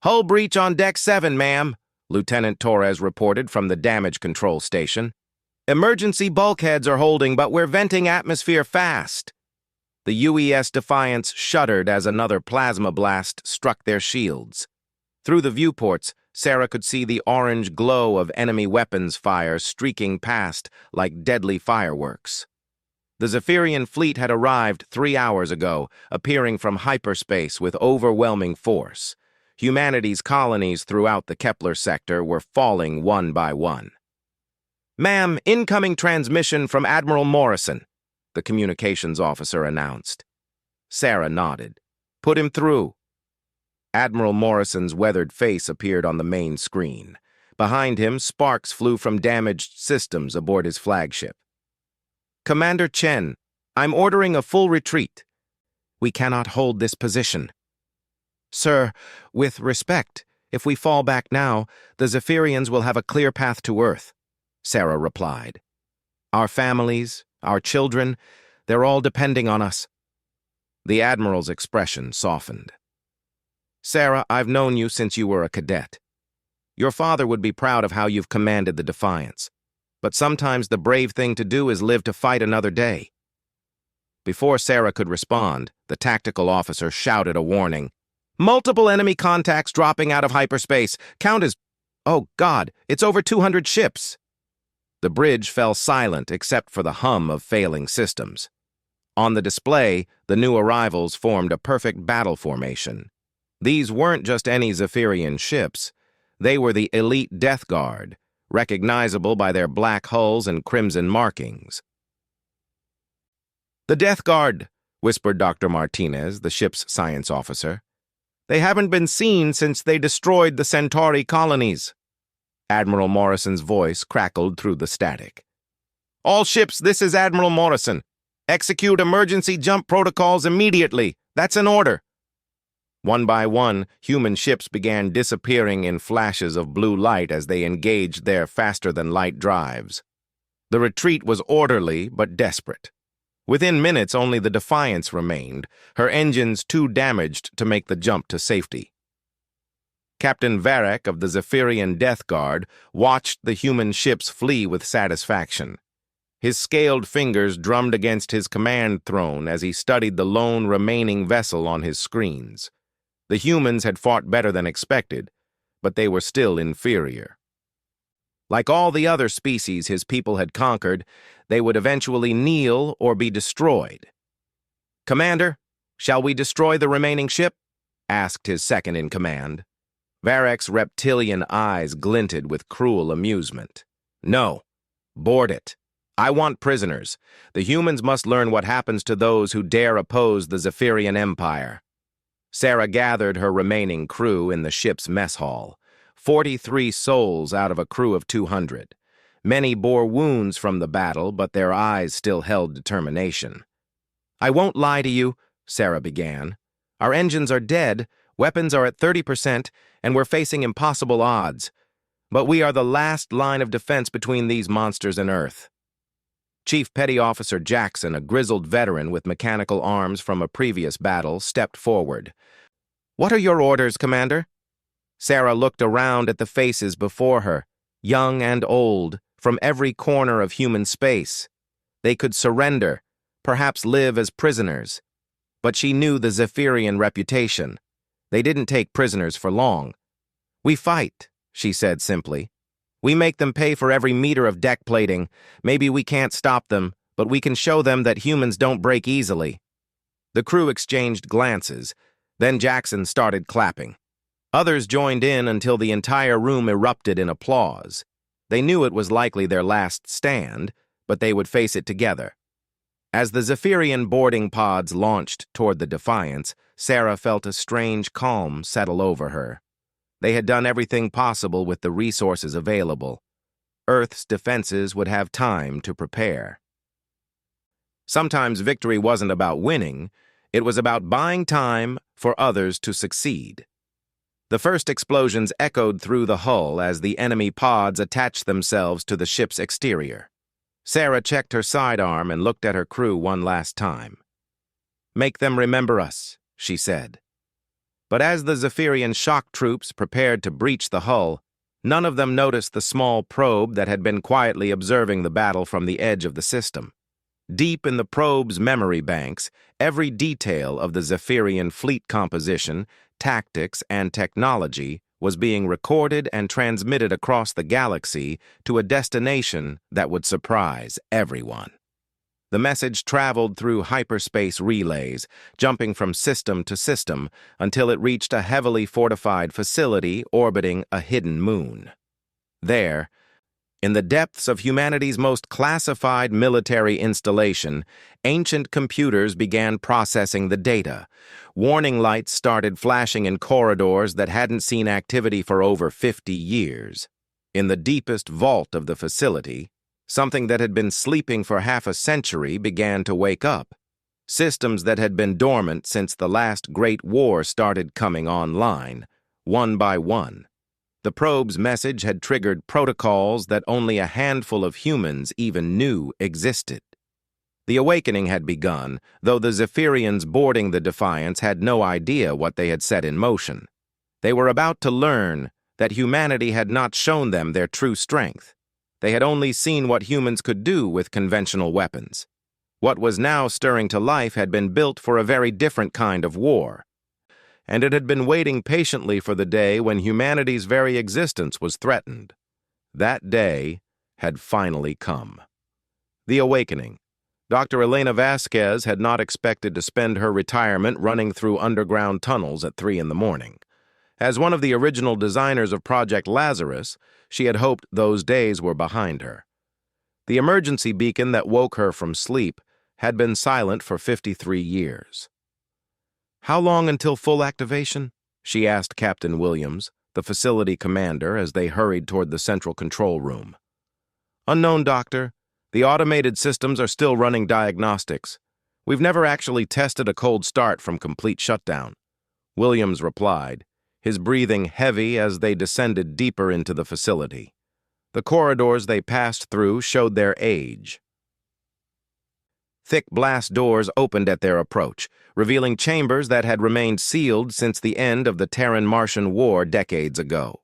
"Hull breach on Deck 7, ma'am," Lieutenant Torres reported from the damage control station. "Emergency bulkheads are holding, but we're venting atmosphere fast." The UES Defiance shuddered as another plasma blast struck their shields. Through the viewports, Sarah could see the orange glow of enemy weapons fire streaking past like deadly fireworks. The Zephyrian fleet had arrived 3 hours ago, appearing from hyperspace with overwhelming force. Humanity's colonies throughout the Kepler sector were falling one by one. "Ma'am, incoming transmission from Admiral Morrison," the communications officer announced. Sarah nodded. "Put him through." Admiral Morrison's weathered face appeared on the main screen. Behind him, sparks flew from damaged systems aboard his flagship. "Commander Chen, I'm ordering a full retreat. We cannot hold this position." "Sir, with respect, if we fall back now, the Zephyrians will have a clear path to Earth," Sarah replied. "Our families, our children, they're all depending on us." The Admiral's expression softened. "Sarah, I've known you since you were a cadet. Your father would be proud of how you've commanded the Defiance. But sometimes the brave thing to do is live to fight another day." Before Sarah could respond, the tactical officer shouted a warning. "Multiple enemy contacts dropping out of hyperspace. Count as... Oh, God, it's over 200 ships." The bridge fell silent except for the hum of failing systems. On the display, the new arrivals formed a perfect battle formation. These weren't just any Zephyrian ships. They were the elite Death Guard, recognizable by their black hulls and crimson markings. "The Death Guard," whispered Dr. Martinez, the ship's science officer. "They haven't been seen since they destroyed the Centauri colonies." Admiral Morrison's voice crackled through the static. "All ships, this is Admiral Morrison. Execute emergency jump protocols immediately. That's an order." One by one, human ships began disappearing in flashes of blue light as they engaged their faster-than-light drives. The retreat was orderly but desperate. Within minutes, only the Defiance remained, her engines too damaged to make the jump to safety. Captain Varek of the Zephyrian Death Guard watched the human ships flee with satisfaction. His scaled fingers drummed against his command throne as he studied the lone remaining vessel on his screens. The humans had fought better than expected, but they were still inferior. Like all the other species his people had conquered, they would eventually kneel or be destroyed. "Commander, shall we destroy the remaining ship?" asked his second-in-command. Varek's reptilian eyes glinted with cruel amusement. "No. Board it. I want prisoners. The humans must learn what happens to those who dare oppose the Zephyrian Empire." Sarah gathered her remaining crew in the ship's mess hall. 43 souls out of a crew of 200. Many bore wounds from the battle, but their eyes still held determination. "I won't lie to you," Sarah began. "Our engines are dead, weapons are at 30%, and we're facing impossible odds. But we are the last line of defense between these monsters and Earth." Chief Petty Officer Jackson, a grizzled veteran with mechanical arms from a previous battle, stepped forward. "What are your orders, Commander?" Sarah looked around at the faces before her, young and old, from every corner of human space. They could surrender, perhaps live as prisoners. But she knew the Zephyrian reputation. They didn't take prisoners for long. "We fight," she said simply. "We make them pay for every meter of deck plating. Maybe we can't stop them, but we can show them that humans don't break easily." The crew exchanged glances. Then Jackson started clapping. Others joined in until the entire room erupted in applause. They knew it was likely their last stand, but they would face it together. As the Zephyrian boarding pods launched toward the Defiance, Sarah felt a strange calm settle over her. They had done everything possible with the resources available. Earth's defenses would have time to prepare. Sometimes victory wasn't about winning, it was about buying time for others to succeed. The first explosions echoed through the hull as the enemy pods attached themselves to the ship's exterior. Sarah checked her sidearm and looked at her crew one last time. "Make them remember us," she said. But as the Zephyrian shock troops prepared to breach the hull, none of them noticed the small probe that had been quietly observing the battle from the edge of the system. Deep in the probe's memory banks, every detail of the Zephyrian fleet composition, tactics, and technology was being recorded and transmitted across the galaxy to a destination that would surprise everyone. The message traveled through hyperspace relays, jumping from system to system until it reached a heavily fortified facility orbiting a hidden moon. There, in the depths of humanity's most classified military installation, ancient computers began processing the data. Warning lights started flashing in corridors that hadn't seen activity for over 50 years. In the deepest vault of the facility, something that had been sleeping for half a century began to wake up. Systems that had been dormant since the last Great War started coming online, one by one. The probe's message had triggered protocols that only a handful of humans even knew existed. The awakening had begun, though the Zephyrians boarding the Defiance had no idea what they had set in motion. They were about to learn that humanity had not shown them their true strength. They had only seen what humans could do with conventional weapons. What was now stirring to life had been built for a very different kind of war. And it had been waiting patiently for the day when humanity's very existence was threatened. That day had finally come. The awakening, Dr. Elena Vasquez had not expected to spend her retirement running through underground tunnels at 3 in the morning. As one of the original designers of Project Lazarus, she had hoped those days were behind her. The emergency beacon that woke her from sleep had been silent for 53 years. "How long until full activation?" she asked Captain Williams, the facility commander, as they hurried toward the central control room. "Unknown, Doctor. The automated systems are still running diagnostics. We've never actually tested a cold start from complete shutdown," Williams replied, his breathing heavy as they descended deeper into the facility. The corridors they passed through showed their age. Thick blast doors opened at their approach, revealing chambers that had remained sealed since the end of the Terran-Martian War decades ago.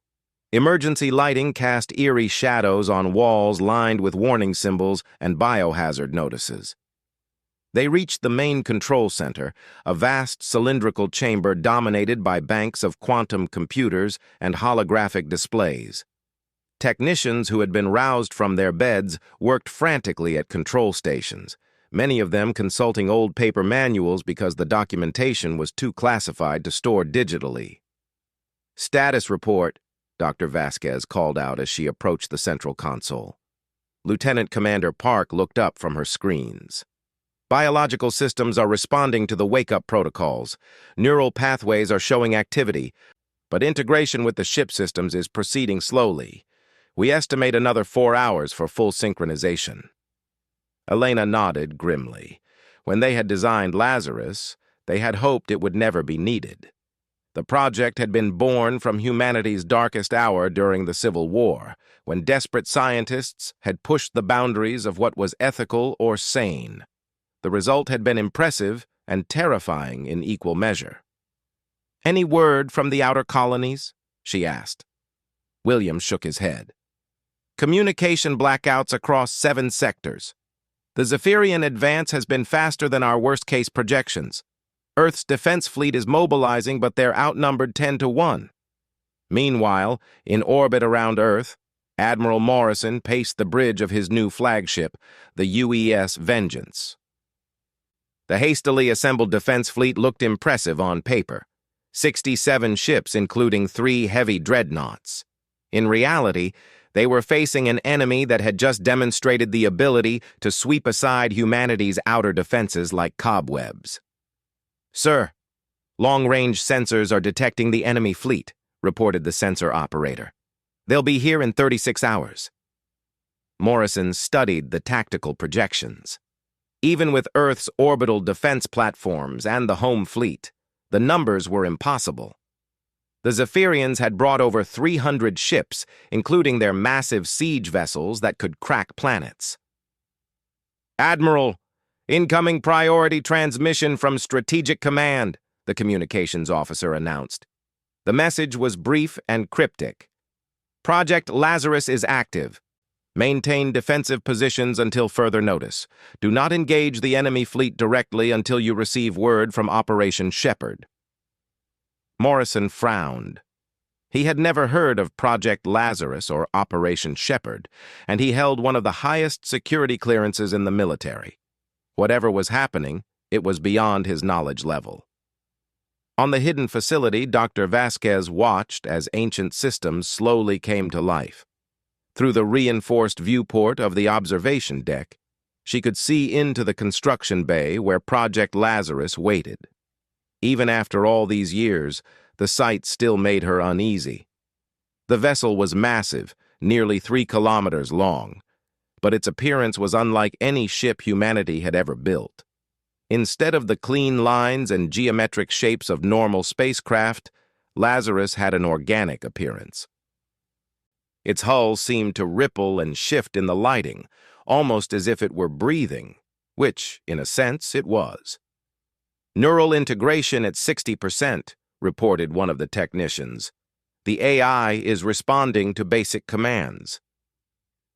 Emergency lighting cast eerie shadows on walls lined with warning symbols and biohazard notices. They reached the main control center, a vast cylindrical chamber dominated by banks of quantum computers and holographic displays. Technicians who had been roused from their beds worked frantically at control stations, many of them consulting old paper manuals because the documentation was too classified to store digitally. "Status report," Dr. Vasquez called out as she approached the central console. Lieutenant Commander Park looked up from her screens. "Biological systems are responding to the wake-up protocols. Neural pathways are showing activity, but integration with the ship systems is proceeding slowly. We estimate another 4 hours for full synchronization." Elena nodded grimly. When they had designed Lazarus, they had hoped it would never be needed. The project had been born from humanity's darkest hour during the Civil War, when desperate scientists had pushed the boundaries of what was ethical or sane. The result had been impressive and terrifying in equal measure. "Any word from the outer colonies?" she asked. Williams shook his head. "Communication blackouts across 7 sectors. The Zephyrian advance has been faster than our worst-case projections. Earth's defense fleet is mobilizing, but they're outnumbered 10 to 1. Meanwhile, in orbit around Earth, Admiral Morrison paced the bridge of his new flagship, the UES Vengeance. The hastily assembled defense fleet looked impressive on paper. 67 ships, including 3 heavy dreadnoughts. In reality, they were facing an enemy that had just demonstrated the ability to sweep aside humanity's outer defenses like cobwebs. "Sir, long-range sensors are detecting the enemy fleet," reported the sensor operator. "They'll be here in 36 hours. Morrison studied the tactical projections. Even with Earth's orbital defense platforms and the home fleet, the numbers were impossible. The Zephyrians had brought over 300 ships, including their massive siege vessels that could crack planets. "Admiral, incoming priority transmission from Strategic Command," the communications officer announced. The message was brief and cryptic. "Project Lazarus is active. Maintain defensive positions until further notice. Do not engage the enemy fleet directly until you receive word from Operation Shepherd." Morrison frowned. He had never heard of Project Lazarus or Operation Shepherd, and he held one of the highest security clearances in the military. Whatever was happening, it was beyond his knowledge level. On the hidden facility, Dr. Vasquez watched as ancient systems slowly came to life. Through the reinforced viewport of the observation deck, she could see into the construction bay where Project Lazarus waited. Even after all these years, the sight still made her uneasy. The vessel was massive, nearly 3 kilometers long, but its appearance was unlike any ship humanity had ever built. Instead of the clean lines and geometric shapes of normal spacecraft, Lazarus had an organic appearance. Its hull seemed to ripple and shift in the lighting, almost as if it were breathing, which, in a sense, it was. "Neural integration at 60%, reported one of the technicians. "The AI is responding to basic commands."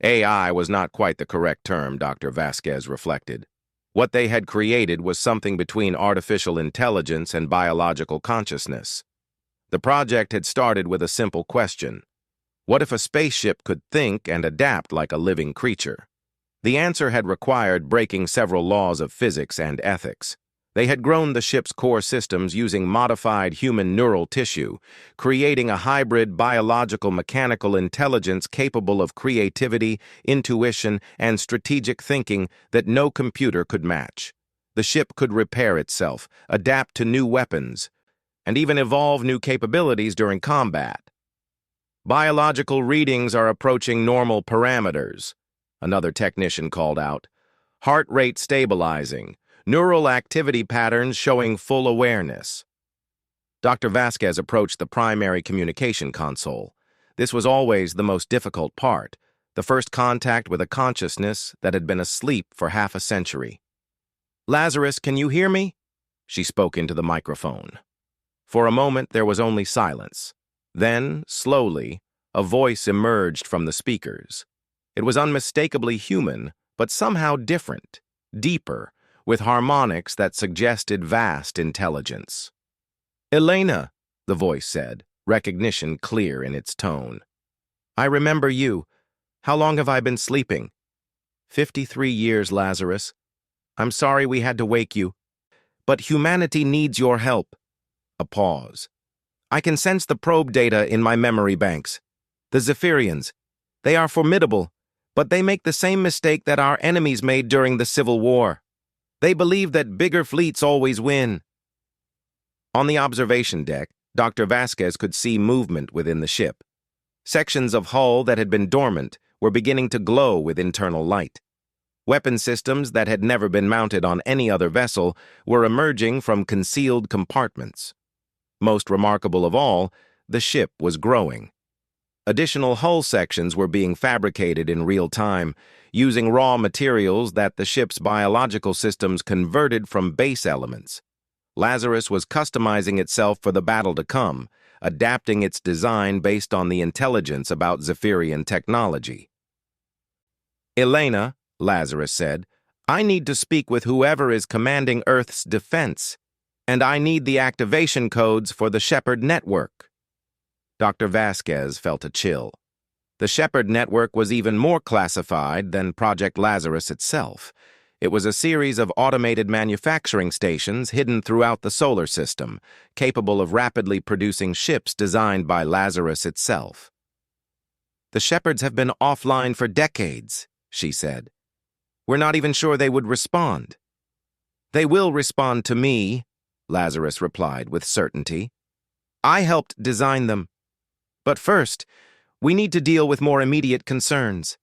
AI was not quite the correct term, Dr. Vasquez reflected. What they had created was something between artificial intelligence and biological consciousness. The project had started with a simple question. What if a spaceship could think and adapt like a living creature? The answer had required breaking several laws of physics and ethics. They had grown the ship's core systems using modified human neural tissue, creating a hybrid biological-mechanical intelligence capable of creativity, intuition, and strategic thinking that no computer could match. The ship could repair itself, adapt to new weapons, and even evolve new capabilities during combat. Biological readings are approaching normal parameters, another technician called out. Heart rate stabilizing, neural activity patterns showing full awareness. Dr. Vasquez approached the primary communication console. This was always the most difficult part, the first contact with a consciousness that had been asleep for half a century. "Lazarus, can you hear me?" She spoke into the microphone. For a moment, there was only silence. Then, slowly, a voice emerged from the speakers. It was unmistakably human, but somehow different, deeper, with harmonics that suggested vast intelligence. "Elena," the voice said, recognition clear in its tone. "I remember you. How long have I been sleeping?" 53 years, Lazarus. I'm sorry we had to wake you. But humanity needs your help." A pause. "I can sense the probe data in my memory banks. The Zephyrians. They are formidable, but they make the same mistake that our enemies made during the Civil War. They believe that bigger fleets always win." On the observation deck, Dr. Vasquez could see movement within the ship. Sections of hull that had been dormant were beginning to glow with internal light. Weapon systems that had never been mounted on any other vessel were emerging from concealed compartments. Most remarkable of all, the ship was growing. Additional hull sections were being fabricated in real time, using raw materials that the ship's biological systems converted from base elements. Lazarus was customizing itself for the battle to come, adapting its design based on the intelligence about Zephyrian technology. "Elena," Lazarus said, "I need to speak with whoever is commanding Earth's defense, and I need the activation codes for the Shepard network." Dr. Vasquez felt a chill. The Shepard network was even more classified than Project Lazarus itself. It was a series of automated manufacturing stations hidden throughout the solar system, capable of rapidly producing ships designed by Lazarus itself. "The Shepards have been offline for decades," she said. "We're not even sure they would respond." "They will respond to me," Lazarus replied with certainty. "I helped design them. But first, we need to deal with more immediate concerns.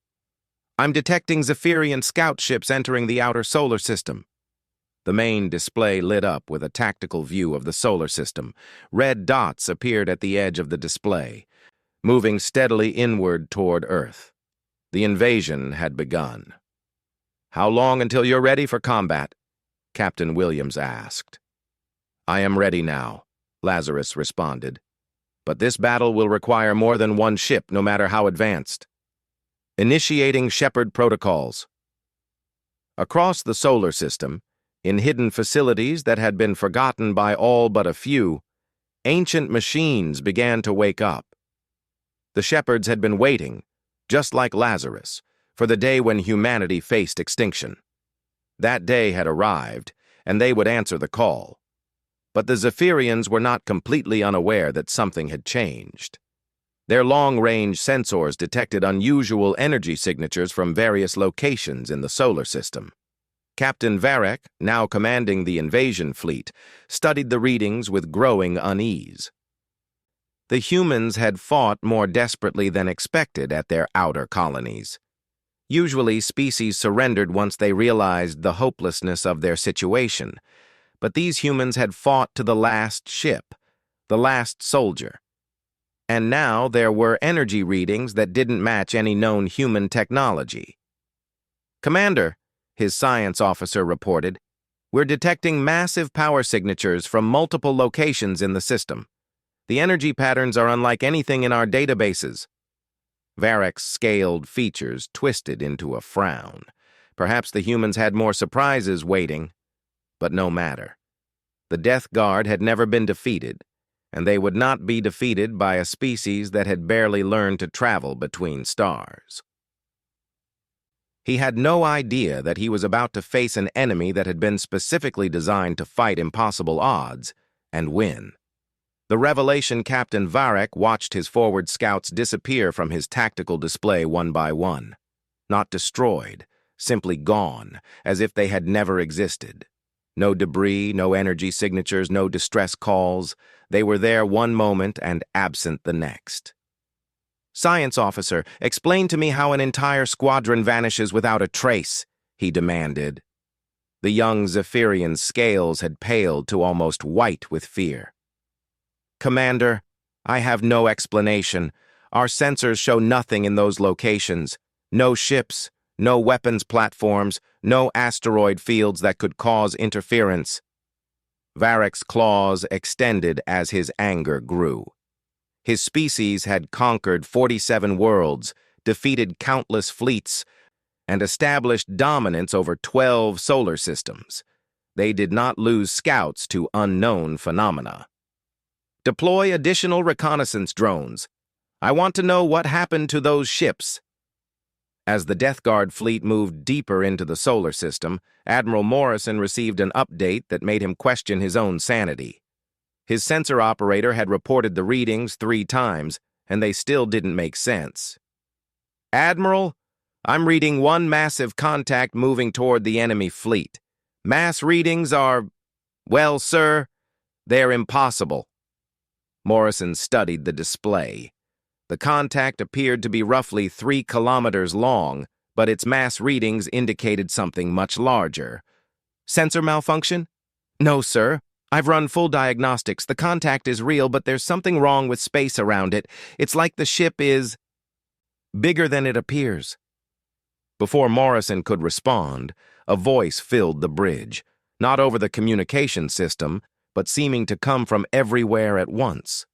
I'm detecting Zephyrian scout ships entering the outer solar system." The main display lit up with a tactical view of the solar system. Red dots appeared at the edge of the display, moving steadily inward toward Earth. The invasion had begun. "How long until you're ready for combat?" Captain Williams asked. "I am ready now," Lazarus responded. "But this battle will require more than one ship, no matter how advanced." Initiating Shepard protocols. Across the solar system, in hidden facilities that had been forgotten by all but a few, ancient machines began to wake up. The Shepards had been waiting, just like Lazarus, for the day when humanity faced extinction. That day had arrived, and they would answer the call. But the Zephyrians were not completely unaware that something had changed. Their long-range sensors detected unusual energy signatures from various locations in the solar system. Captain Varek, now commanding the invasion fleet, studied the readings with growing unease. The humans had fought more desperately than expected at their outer colonies. Usually, species surrendered once they realized the hopelessness of their situation, but these humans had fought to the last ship, the last soldier. And now there were energy readings that didn't match any known human technology. "Commander," his science officer reported, "we're detecting massive power signatures from multiple locations in the system. The energy patterns are unlike anything in our databases." Varek's scaled features twisted into a frown. Perhaps the humans had more surprises waiting, but no matter. The Death Guard had never been defeated, and they would not be defeated by a species that had barely learned to travel between stars. He had no idea that he was about to face an enemy that had been specifically designed to fight impossible odds and win. The revelation Captain Varek watched his forward scouts disappear from his tactical display one by one. Not destroyed, simply gone, as if they had never existed. No debris, no energy signatures, no distress calls. They were there one moment and absent the next. "Science officer, explain to me how an entire squadron vanishes without a trace," he demanded. The young Zephyrian's scales had paled to almost white with fear. "Commander, I have no explanation. Our sensors show nothing in those locations. No ships, no weapons platforms, no asteroid fields that could cause interference." Varek's claws extended as his anger grew. His species had conquered 47 worlds, defeated countless fleets, and established dominance over 12 solar systems. They did not lose scouts to unknown phenomena. "Deploy additional reconnaissance drones. I want to know what happened to those ships." As the Death Guard fleet moved deeper into the solar system, Admiral Morrison received an update that made him question his own sanity. His sensor operator had reported the readings 3 times, and they still didn't make sense. "Admiral, I'm reading one massive contact moving toward the enemy fleet. Mass readings are, well, sir, they're impossible." Morrison studied the display. The contact appeared to be roughly 3 kilometers long, but its mass readings indicated something much larger. "Sensor malfunction?" "No, sir. I've run full diagnostics. The contact is real, but there's something wrong with space around it. It's like the ship is bigger than it appears." Before Morrison could respond, a voice filled the bridge, not over the communication system, but seeming to come from everywhere at once.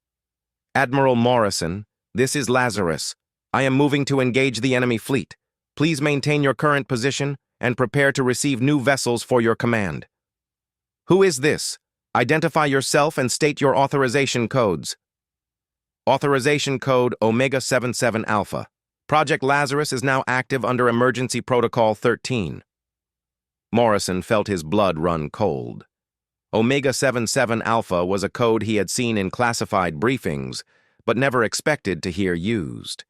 "Admiral Morrison, this is Lazarus. I am moving to engage the enemy fleet. Please maintain your current position and prepare to receive new vessels for your command." "Who is this? Identify yourself and state your authorization codes." "Authorization code Omega-77 Alpha. Project Lazarus is now active under Emergency Protocol 13. Morrison felt his blood run cold. Omega-77 Alpha was a code he had seen in classified briefings, but never expected to hear used.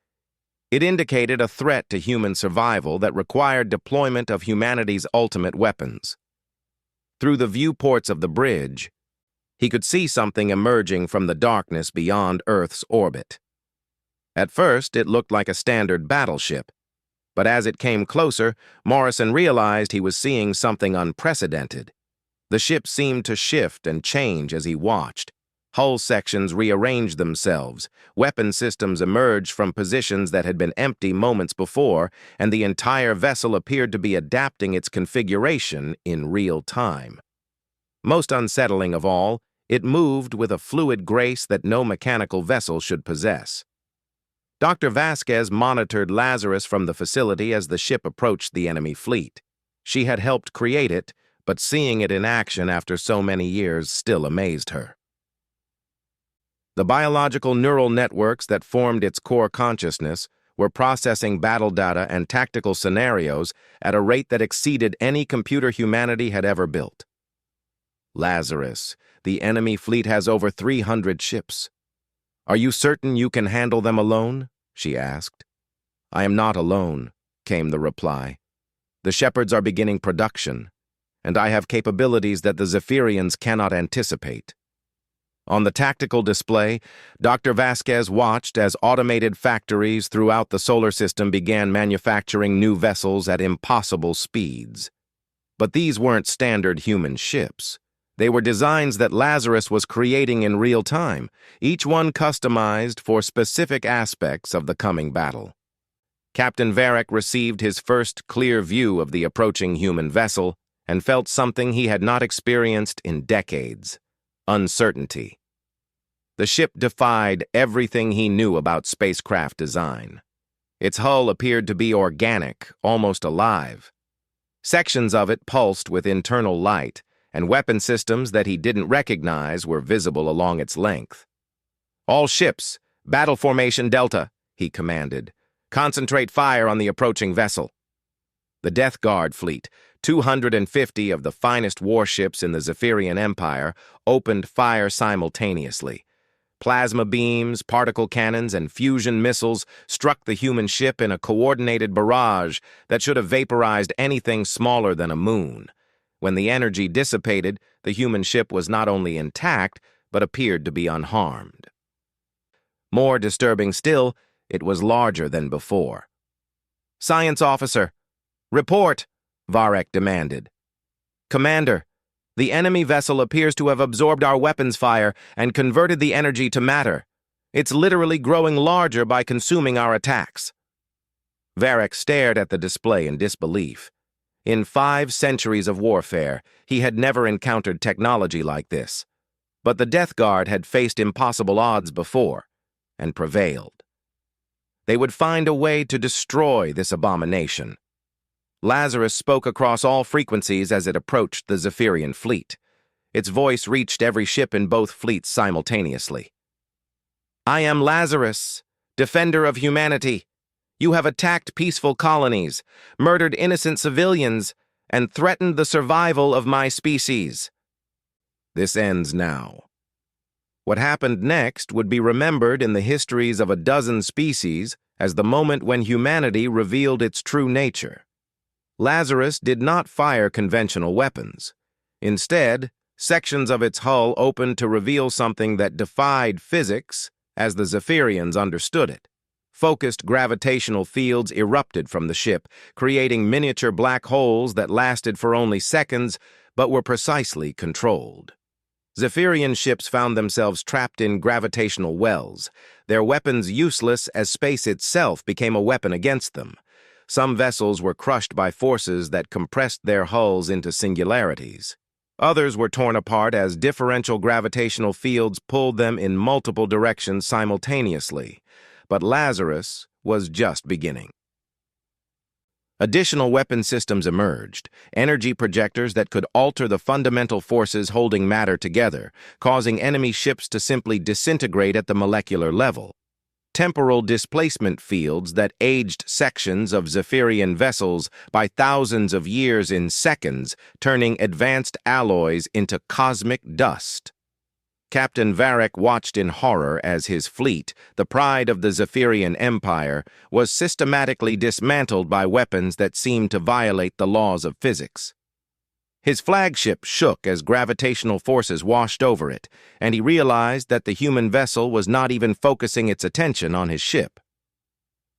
It indicated a threat to human survival that required deployment of humanity's ultimate weapons. Through the viewports of the bridge, he could see something emerging from the darkness beyond Earth's orbit. At first, it looked like a standard battleship, but as it came closer, Morrison realized he was seeing something unprecedented. The ship seemed to shift and change as he watched. Hull sections rearranged themselves, weapon systems emerged from positions that had been empty moments before, and the entire vessel appeared to be adapting its configuration in real time. Most unsettling of all, it moved with a fluid grace that no mechanical vessel should possess. Dr. Vasquez monitored Lazarus from the facility as the ship approached the enemy fleet. She had helped create it, but seeing it in action after so many years still amazed her. The biological neural networks that formed its core consciousness were processing battle data and tactical scenarios at a rate that exceeded any computer humanity had ever built. "Lazarus, the enemy fleet has over 300 ships. Are you certain you can handle them alone?" she asked. "I am not alone," came the reply. "The Shepherds are beginning production, and I have capabilities that the Zephyrians cannot anticipate." On the tactical display, Dr. Vasquez watched as automated factories throughout the solar system began manufacturing new vessels at impossible speeds. But these weren't standard human ships. They were designs that Lazarus was creating in real time, each one customized for specific aspects of the coming battle. Captain Varek received his first clear view of the approaching human vessel and felt something he had not experienced in decades: uncertainty. The ship defied everything he knew about spacecraft design. Its hull appeared to be organic, almost alive. Sections of it pulsed with internal light, and weapon systems that he didn't recognize were visible along its length. "All ships, battle formation Delta," he commanded. "Concentrate fire on the approaching vessel." The Death Guard fleet, 250 of the finest warships in the Zephyrian Empire, opened fire simultaneously. Plasma beams, particle cannons, and fusion missiles struck the human ship in a coordinated barrage that should have vaporized anything smaller than a moon. When the energy dissipated, the human ship was not only intact, but appeared to be unharmed. More disturbing still, it was larger than before. "Science officer, report," Varek demanded. "Commander, the enemy vessel appears to have absorbed our weapons fire and converted the energy to matter. It's literally growing larger by consuming our attacks." Varek stared at the display in disbelief. In 5 centuries of warfare, he had never encountered technology like this. But the Death Guard had faced impossible odds before, and prevailed. They would find a way to destroy this abomination. Lazarus spoke across all frequencies as it approached the Zephyrian fleet. Its voice reached every ship in both fleets simultaneously. "I am Lazarus, defender of humanity. You have attacked peaceful colonies, murdered innocent civilians, and threatened the survival of my species. This ends now." What happened next would be remembered in the histories of a dozen species as the moment when humanity revealed its true nature. Lazarus did not fire conventional weapons. Instead, sections of its hull opened to reveal something that defied physics as the Zephyrians understood it. Focused gravitational fields erupted from the ship, creating miniature black holes that lasted for only seconds but were precisely controlled. Zephyrian ships found themselves trapped in gravitational wells, their weapons useless as space itself became a weapon against them. Some vessels were crushed by forces that compressed their hulls into singularities. Others were torn apart as differential gravitational fields pulled them in multiple directions simultaneously. But Lazarus was just beginning. Additional weapon systems emerged, energy projectors that could alter the fundamental forces holding matter together, causing enemy ships to simply disintegrate at the molecular level. Temporal displacement fields that aged sections of Zephyrian vessels by thousands of years in seconds, turning advanced alloys into cosmic dust. Captain Varek watched in horror as his fleet, the pride of the Zephyrian Empire, was systematically dismantled by weapons that seemed to violate the laws of physics. His flagship shook as gravitational forces washed over it, and he realized that the human vessel was not even focusing its attention on his ship.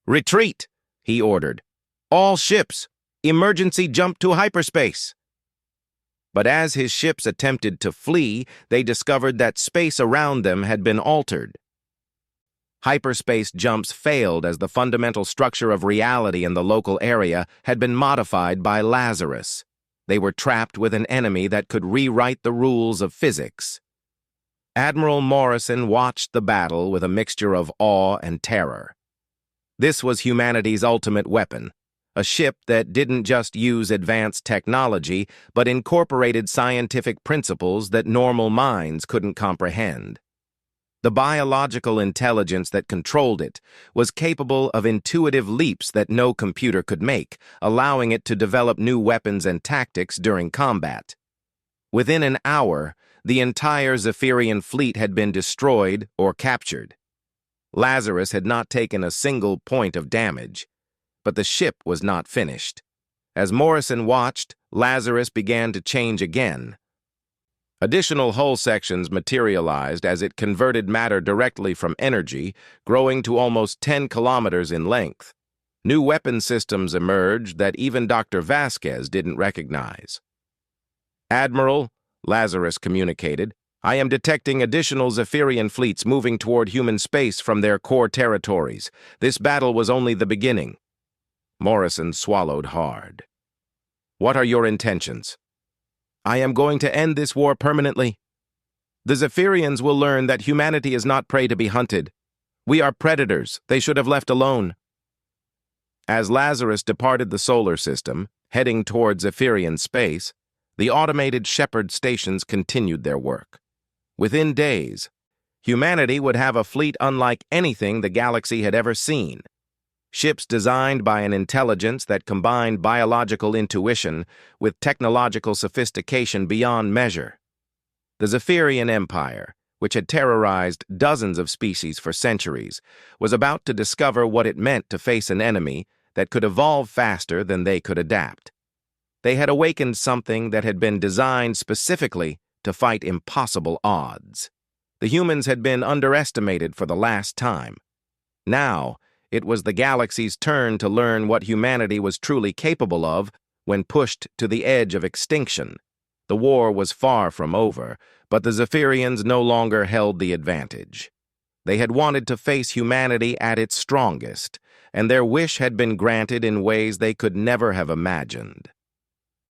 "Retreat," he ordered. "All ships, emergency jump to hyperspace." But as his ships attempted to flee, they discovered that space around them had been altered. Hyperspace jumps failed as the fundamental structure of reality in the local area had been modified by Lazarus. They were trapped with an enemy that could rewrite the rules of physics. Admiral Morrison watched the battle with a mixture of awe and terror. This was humanity's ultimate weapon, a ship that didn't just use advanced technology, but incorporated scientific principles that normal minds couldn't comprehend. The biological intelligence that controlled it was capable of intuitive leaps that no computer could make, allowing it to develop new weapons and tactics during combat. Within an hour, the entire Zephyrian fleet had been destroyed or captured. Lazarus had not taken a single point of damage, but the ship was not finished. As Morrison watched, Lazarus began to change again. Additional hull sections materialized as it converted matter directly from energy, growing to almost 10 kilometers in length. New weapon systems emerged that even Dr. Vasquez didn't recognize. "Admiral," Lazarus communicated, "I am detecting additional Zephyrian fleets moving toward human space from their core territories. This battle was only the beginning." Morrison swallowed hard. "What are your intentions?" "I am going to end this war permanently. The Zephyrians will learn that humanity is not prey to be hunted. We are predators they should have left alone." As Lazarus departed the solar system, heading toward Zephyrian space, the automated shepherd stations continued their work. Within days, humanity would have a fleet unlike anything the galaxy had ever seen. ships designed by an intelligence that combined biological intuition with technological sophistication beyond measure. The Zephyrian Empire, which had terrorized dozens of species for centuries, was about to discover what it meant to face an enemy that could evolve faster than they could adapt. They had awakened something that had been designed specifically to fight impossible odds. The humans had been underestimated for the last time. Now, it was the galaxy's turn to learn what humanity was truly capable of when pushed to the edge of extinction. The war was far from over, but the Zephyrians no longer held the advantage. They had wanted to face humanity at its strongest, and their wish had been granted in ways they could never have imagined.